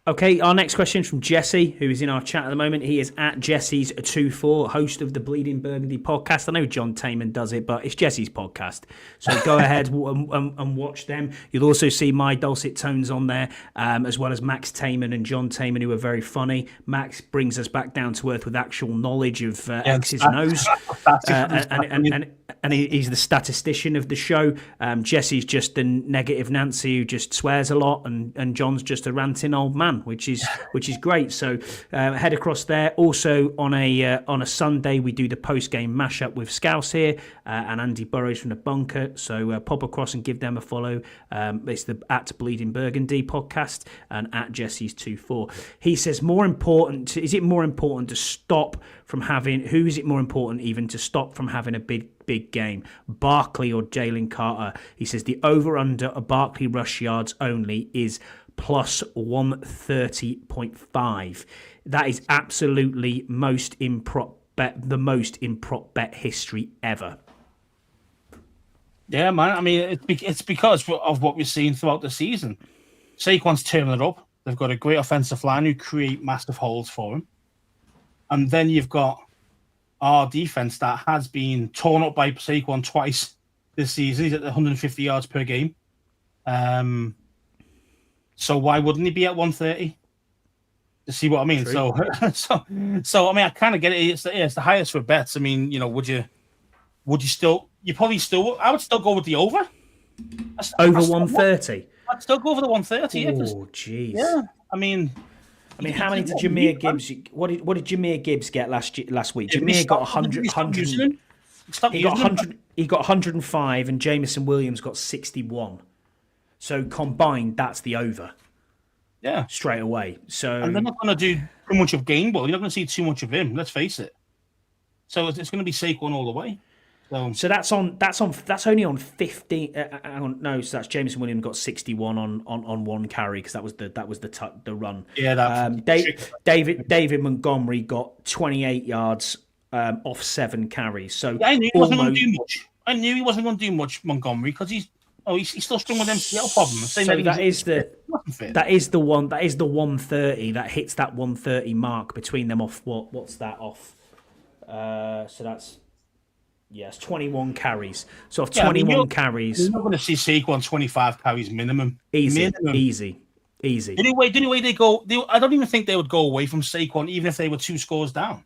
Okay, our next question is from Jesse, who is in our chat at the moment. He is at Jesse's24, host of the Bleeding Burgundy podcast. I know John Taman does it, but it's Jesse's podcast. So go ahead and watch them. You'll also see my dulcet tones on there, as well as Max Taman and John Taman, who are very funny. Max brings us back down to earth with actual knowledge of X's and O's. And he's the statistician of the show. Jesse's just the negative Nancy who just swears a lot, and John's just a ranting old man, which is great. So head across there. Also on a Sunday we do the post game mashup with Scouse here and Andy Burrows from the Bunker. So pop across and give them a follow. It's the at Bleeding Burgundy podcast and at Jesse's24. He says who is it more important to stop from having a big game, Barkley or Jalen Carter? He says the over-under of Barkley rush yards only is plus 130.5. That is absolutely the most in prop bet history ever. Yeah, man. I mean, it's because of what we're seeing throughout the season. Saquon's turning it up. They've got a great offensive line who create massive holes for him. And then you've got our defense that has been torn up by Saquon twice this season. He's at 150 yards per game. So why wouldn't he be at 130? To see what I mean? So I mean, I kind of get it. It's the highest for bets. I mean, you know, would you still? You probably still. I would still go with the over. Over 130. I'd still go for the 130. Oh, jeez. Yeah, I mean, how many did Jahmyr Gibbs? What did Jahmyr Gibbs get last week? Jahmyr got 100. He got 100. He got 105, and Jameson Williams got 61. So combined, that's the over. Yeah, straight away. So and they're not going to do too much of Gainwell. You're not going to see too much of him. Let's face it. So it's going to be Saquon all the way. So that's only on 15. So that's Jameson Williams got 61 on one carry because that was the run. Yeah, David Montgomery got 28 yards off 7 carries. So yeah, I knew he wasn't going to do much. Montgomery, because he's still struggling with MCL problems. So that is the 130 that hits that 130 mark between them off what's that off? So that's. Yes, 21 carries. So, 21 carries. You're not going to see Saquon 25 carries minimum. Easy. Anyway, they go. I don't even think they would go away from Saquon, even if they were 2 scores down.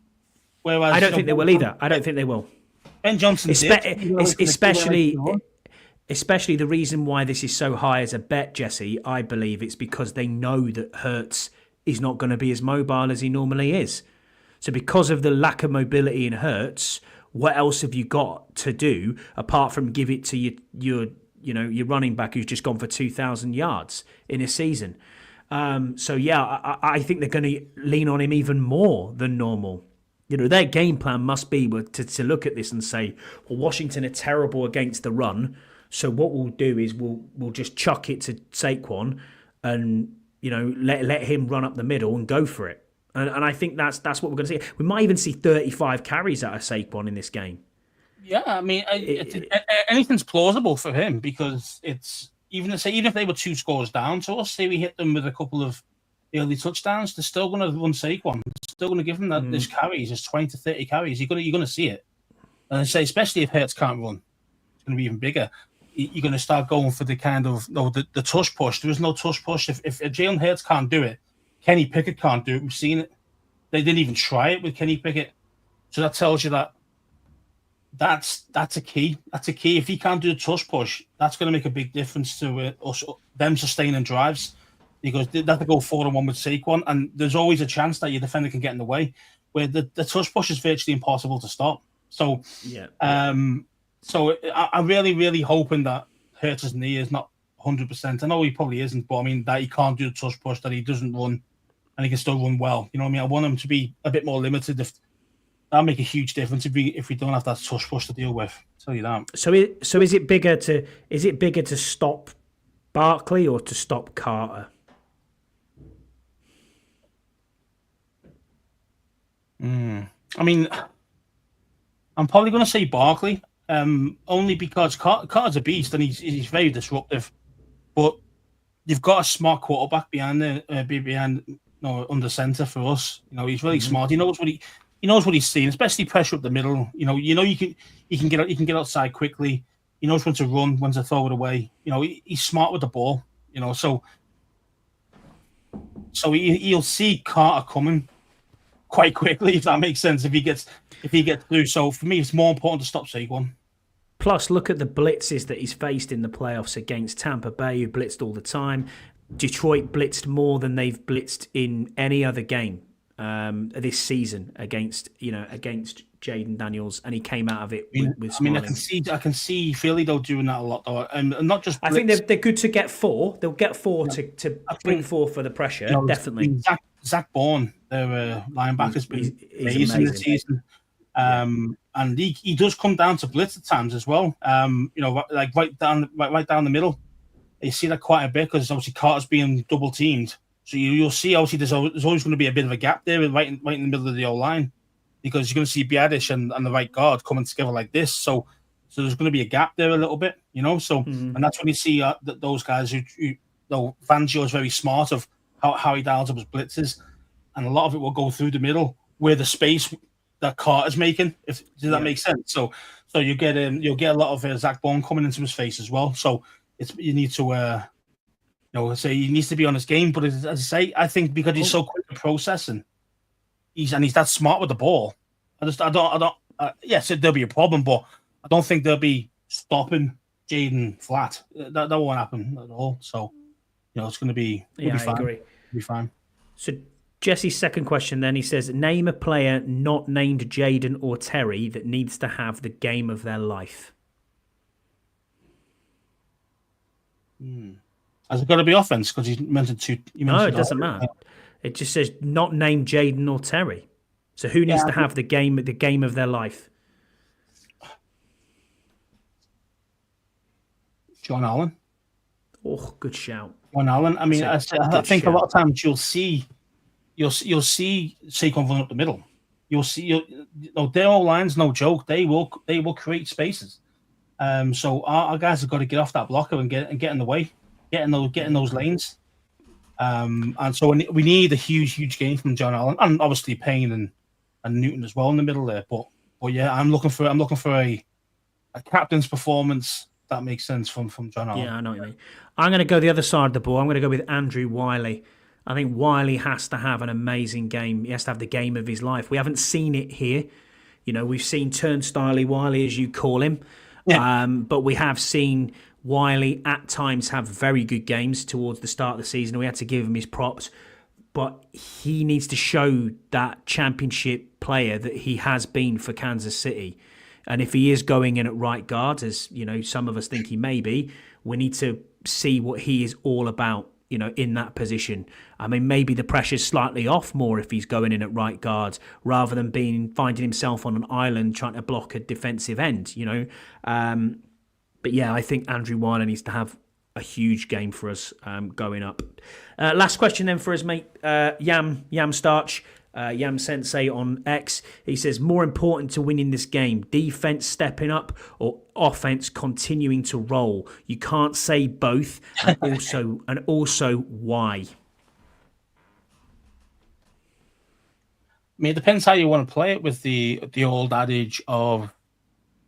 Whereas I don't think they will either. I don't think they will. Ben Johnson especially the reason why this is so high as a bet, Jesse, I believe it's because they know that Hurts is not going to be as mobile as he normally is. So because of the lack of mobility in Hurts, what else have you got to do apart from give it to your running back who's just gone for 2,000 yards in a season? I think they're going to lean on him even more than normal. Their game plan must be to look at this and say, well, Washington are terrible against the run, so what we'll do is we'll just chuck it to Saquon and let him run up the middle and go for it. And I think that's what we're going to see. We might even see 35 carries out of Saquon in this game. Yeah, I mean, anything's plausible for him because it's even if they were 2 scores down to us, say we hit them with a couple of early touchdowns, they're still going to run Saquon. They're still going to give him that this carries, just 20 to 30 carries. You're going to see it, and I say especially if Hurts can't run, it's going to be even bigger. You're going to start going for the kind of the tush push. There is no tush push. If Jalen Hurts can't do it, Kenny Pickett can't do it. We've seen it. They didn't even try it with Kenny Pickett, so that tells you that. That's a key. That's a key. If he can't do the tush push, that's going to make a big difference to them sustaining drives because they have to go 4-1 with Saquon, and there's always a chance that your defender can get in the way. Where the tush push is virtually impossible to stop. So, so I'm really, really hoping that Hurts' knee is not 100%. I know he probably isn't, but I mean that he can't do the tush push, that he doesn't run, and he can still run well. You know what I mean? I want him to be a bit more limited. That'll make a huge difference if we don't have that tush push to deal with. I'll tell you that. So is it bigger to stop Barkley or to stop Carter? I mean, I'm probably going to say Barkley, only because Carter's a beast and he's very disruptive. But you've got a smart quarterback behind under center for us. He's really smart. He knows what he's seeing, especially pressure up the middle. You can get outside quickly. He knows when to run, when to throw it away. He's smart with the ball. So he'll see Carter coming quite quickly, if that makes sense. If he gets through. So for me, it's more important to stop Saquon. Plus, look at the blitzes that he's faced in the playoffs against Tampa Bay, who blitzed all the time. Detroit blitzed more than they've blitzed in any other game this season against Jaden Daniels, and he came out of it with smiling. I can see Philly though doing that a lot though, and not just. Blitz. I think they're good to get 4. They'll get 4 to bring 4 for the pressure. Definitely. Zach Bourne, their linebacker's been amazing this season, and he does come down to blitz at times as well. Like right down the middle. You see that quite a bit because obviously Carter's being double teamed. So you'll see, obviously, there's always going to be a bit of a gap there right in the middle of the O-line because you're going to see Biadish and the right guard coming together like this. So there's going to be a gap there a little bit, So, and that's when you see those guys who Fangio is very smart of how he dials up his blitzes, and a lot of it will go through the middle where the space that Carter's making. Does that make sense? So you'll get a lot of Zach Bourne coming into his face as well. So you need to. So he needs to be on his game, but as I say, I think because he's so quick at processing, he's that smart with the ball. Yes, there'll be a problem, but I don't think they'll be stopping Jaden flat. That won't happen at all. So, it's going to be. We'll be fine. I agree. We'll be fine. So Jesse's second question, then he says, name a player not named Jaden or Terry that needs to have the game of their life. Has it got to be offense? Because you mentioned two. No, it doesn't matter. It just says not named Jaden or Terry. So who needs to have the game of their life? John Allen. Oh, good shout. John Allen. I mean, I think a lot of times you'll see Saquon run up the middle. You'll see their old line's no joke. They will create spaces. So our guys have got to get off that blocker and get in the way. Get in those lanes, and so we need a huge game from John Allen, and obviously Payne and Newton as well in the middle there. But yeah, I'm looking for a captain's performance that makes sense from John Allen. Yeah, I know what you mean. I'm going to go the other side of the ball. I'm going to go with Andrew Wiley. I think Wiley has to have an amazing game. He has to have the game of his life. We haven't seen it here. We've seen Turnstile Wiley, as you call him, but we have seen Wiley at times have very good games towards the start of the season. We had to give him his props, but he needs to show that championship player that he has been for Kansas City. And if he is going in at right guard, as some of us think he may be, we need to see what he is all about in that position. I mean, maybe the pressure's slightly off more if he's going in at right guard rather than finding himself on an island trying to block a defensive end, But yeah, I think Andrew Weiler needs to have a huge game for us going up. Last question then for us, mate. Yam Starch. Yam Sensei on X, he says, more important to winning this game, defense stepping up or offense continuing to roll? You can't say both, and also why? I mean, it depends how you want to play it with the old adage of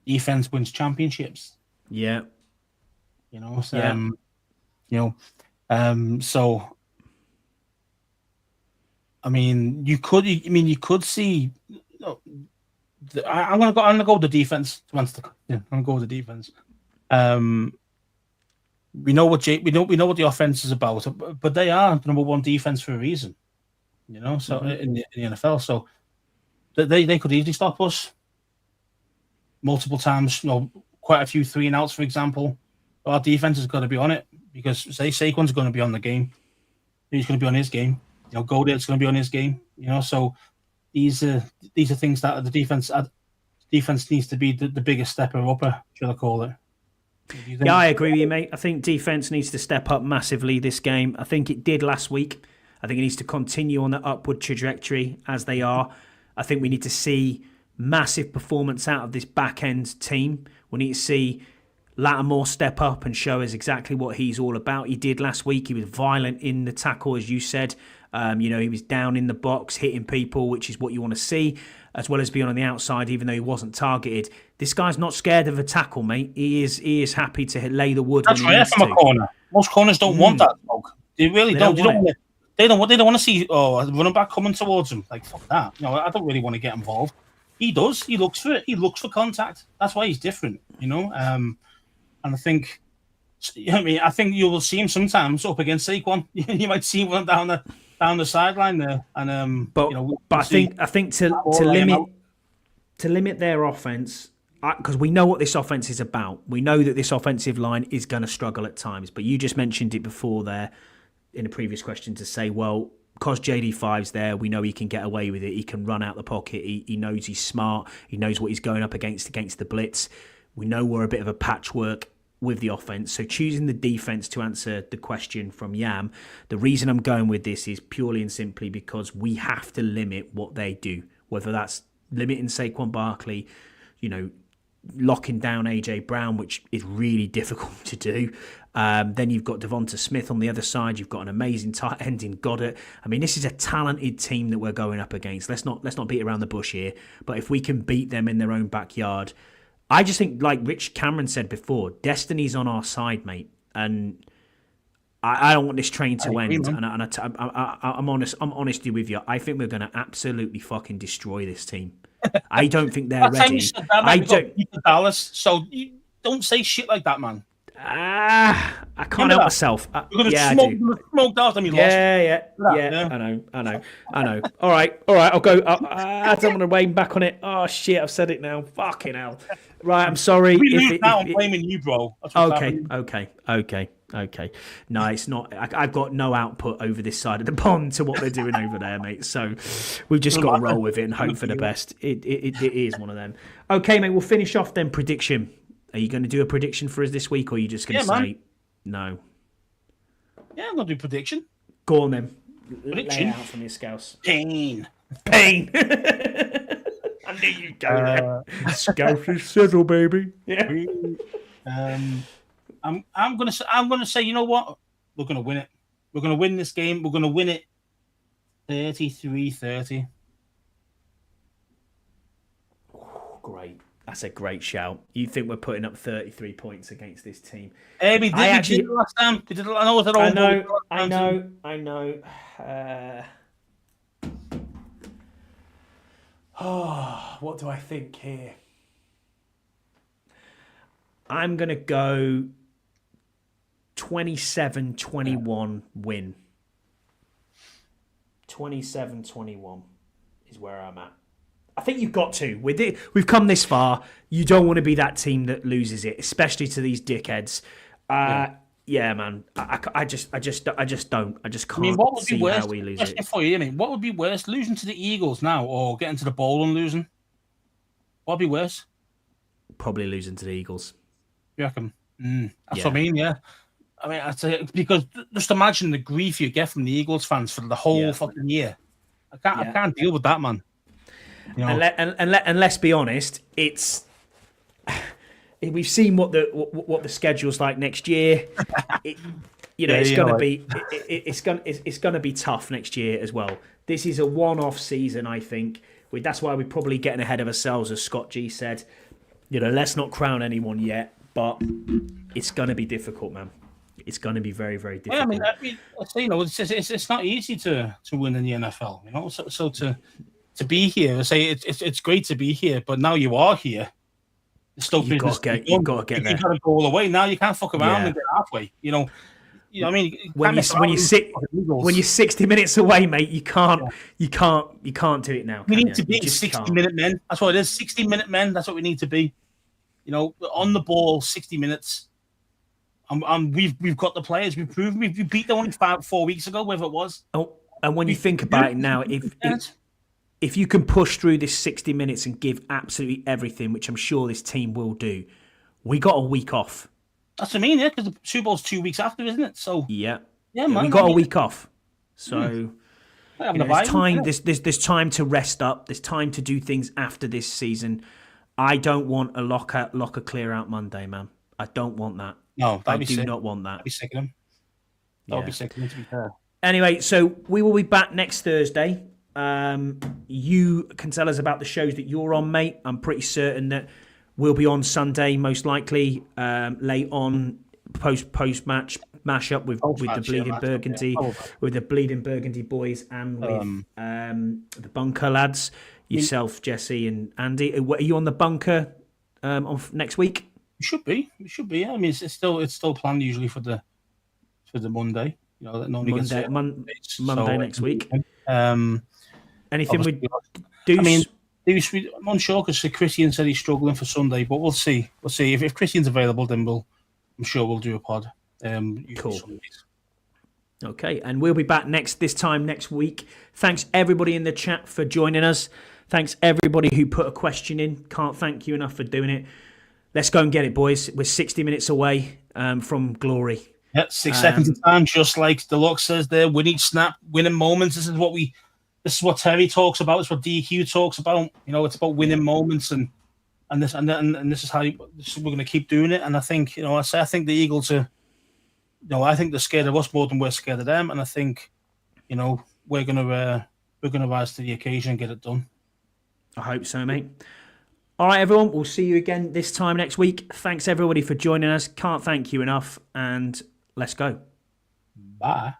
defense wins championships. Yeah. So I mean, you could see. I'm gonna go with the defense. I'm gonna go with the defense. We know what the offense is about, but they are the number one defense for a reason. So in the NFL, so they could easily stop us multiple times. Quite a few 3-and-outs, for example. Our defense has got to be on it because Saquon's going to be on the game. He's going to be on his game. Goldie's going to be on his game. So these are things that the defense needs to be the biggest stepper upper, shall I call it? Yeah, I agree with you, mate. I think defense needs to step up massively this game. I think it did last week. I think it needs to continue on the upward trajectory as they are. I think we need to see massive performance out of this back end team. We need to see Lattimore step up and show us exactly what he's all about. He did last week. He was violent in the tackle, as you said. He was down in the box, hitting people, which is what you want to see, as well as being on the outside, even though he wasn't targeted. This guy's not scared of a tackle, mate. He is happy to lay the wood. That's rare from a corner. Most corners don't want that, dog. They really don't. They don't want to see a running back coming towards them. Like, fuck that. I don't really want to get involved. He does. He looks for it. He looks for contact. That's why he's different, And I think, I think you will see him sometimes up against Saquon. You might see him down the sideline there, and I think to limit their offense, because we know what this offense is about. We know that this offensive line is going to struggle at times. But you just mentioned it before there in a previous question to say, well, because JD5's there, we know he can get away with it. He can run out the pocket. He knows he's smart. He knows what he's going up against the blitz. We know we're a bit of a patchwork with the offense. So choosing the defense to answer the question from Yam, the reason I'm going with this is purely and simply because we have to limit what they do, whether that's limiting Saquon Barkley, locking down AJ Brown, which is really difficult to do. Then you've got Devonta Smith on the other side. You've got an amazing tight end in Goddard. I mean, this is a talented team that we're going up against. Let's not beat around the bush here. But if we can beat them in their own backyard, I just think, like Rich Cameron said before, destiny's on our side, mate. And I don't want this train to end. And I'm honest with you. I think we're going to absolutely fucking destroy this team. I don't think they're ready. I don't. Dallas, so you don't say shit like that, man. I can't help myself. You're going to smoke out and we lost. Yeah. I know. All right. I'll go. I don't want to weigh back on it. Oh, shit. I've said it now. Fucking hell. Right. I'm sorry. We lose now. I'm blaming you, bro. Okay. No, it's not. I've got no output over this side of the pond to what they're doing over there, mate. So we've just got to roll with it and hope for the best. It is one of them. Okay, mate. We'll finish off then. Prediction. Are you going to do a prediction for us this week, or are you just going to say no? Yeah, I'm going to do prediction. Go on then. Prediction. Lay it out from your scouts. Pain. I knew you'd go there. Scouts is sizzle, baby. Yeah. I'm gonna say, you know what? We're gonna win it. We're gonna win this game. We're gonna win it 33-30. Great. That's a great shout. You think we're putting up 33 points against this team? Hey, we did it last time. I know. What do I think here? I'm going to go 27-21 win. 27-21 is where I'm at. I think you've got to. We've come this far. You don't want to be that team that loses it, especially to these dickheads. yeah, man. I just don't. I just I mean, can't what would be see worse? how we lose Question it. for you, I mean, what would be worse, losing to the Eagles now or getting to the bowl and losing? What would be worse? Probably losing to the Eagles. You reckon? That's Yeah. what I mean. Yeah. I mean, I'd say because just imagine the grief you get from the Eagles fans for the whole fucking year. I can't deal with that, man. You know? And let's be honest, it's we've seen what the schedule's like next year. It's gonna be tough next year as well. This is a one-off season, I think. That's why we're probably getting ahead of ourselves, as Scott G said. Let's not crown anyone yet, but it's gonna be difficult, man. It's going to be very, very difficult. Yeah, it's not easy to win in the NFL. So to be here, I say it's great to be here, but now you are here. It's still business. You've got to get there. You got to go all the way. Now you can't fuck around and get halfway. I mean, when you're 60 minutes away, mate, you can't do it now. We need to be 60-minute men. That's what it is. 60-minute men. That's what we need to be. On the ball, 60 minutes. And we've got the players. We've proven we beat them only 4 weeks ago, whether it was. Oh, and when you think about it now, if you can push through this 60 minutes and give absolutely everything, which I'm sure this team will do, we got a week off. That's what I mean, yeah, because the Super Bowl's 2 weeks after, isn't it? So yeah, man, we got a week off. So there's time. There's time to rest up. There's time to do things after this season. I don't want a locker clear out Monday, man. I don't want that. No, I do not want that. I'd be sick of him. I'd be sick of him, to be fair. Anyway, so we will be back next Thursday. You can tell us about the shows that you're on, mate. I'm pretty certain that we'll be on Sunday, most likely, late on post match mashup with the Bleeding Burgundy, with the Bleeding Burgundy boys and with the Bunker lads. Yourself, Jesse, and Andy. Are you on the Bunker on next week? We should be. Yeah. I mean, it's still planned usually for the Monday. That normally Monday next week. Anything we do? I mean, I'm unsure because Christian said he's struggling for Sunday, but we'll see. We'll see if Christian's available. Then I'm sure we'll do a pod. Cool. Sundays. Okay, and we'll be back this time next week. Thanks everybody in the chat for joining us. Thanks everybody who put a question in. Can't thank you enough for doing it. Let's go and get it, boys. We're 60 minutes away from glory. Yeah, 6 seconds of time, just like the look says there. Winning snap, winning moments. This is what Terry talks about. It's what DQ talks about. It's about winning moments, and this is how we're going to keep doing it. And I think, I think the Eagles are. I think they're scared of us more than we're scared of them, and I think, we're gonna rise to the occasion and get it done. I hope so, mate. All right, everyone. We'll see you again this time next week. Thanks, everybody, for joining us. Can't thank you enough. And let's go. Bye.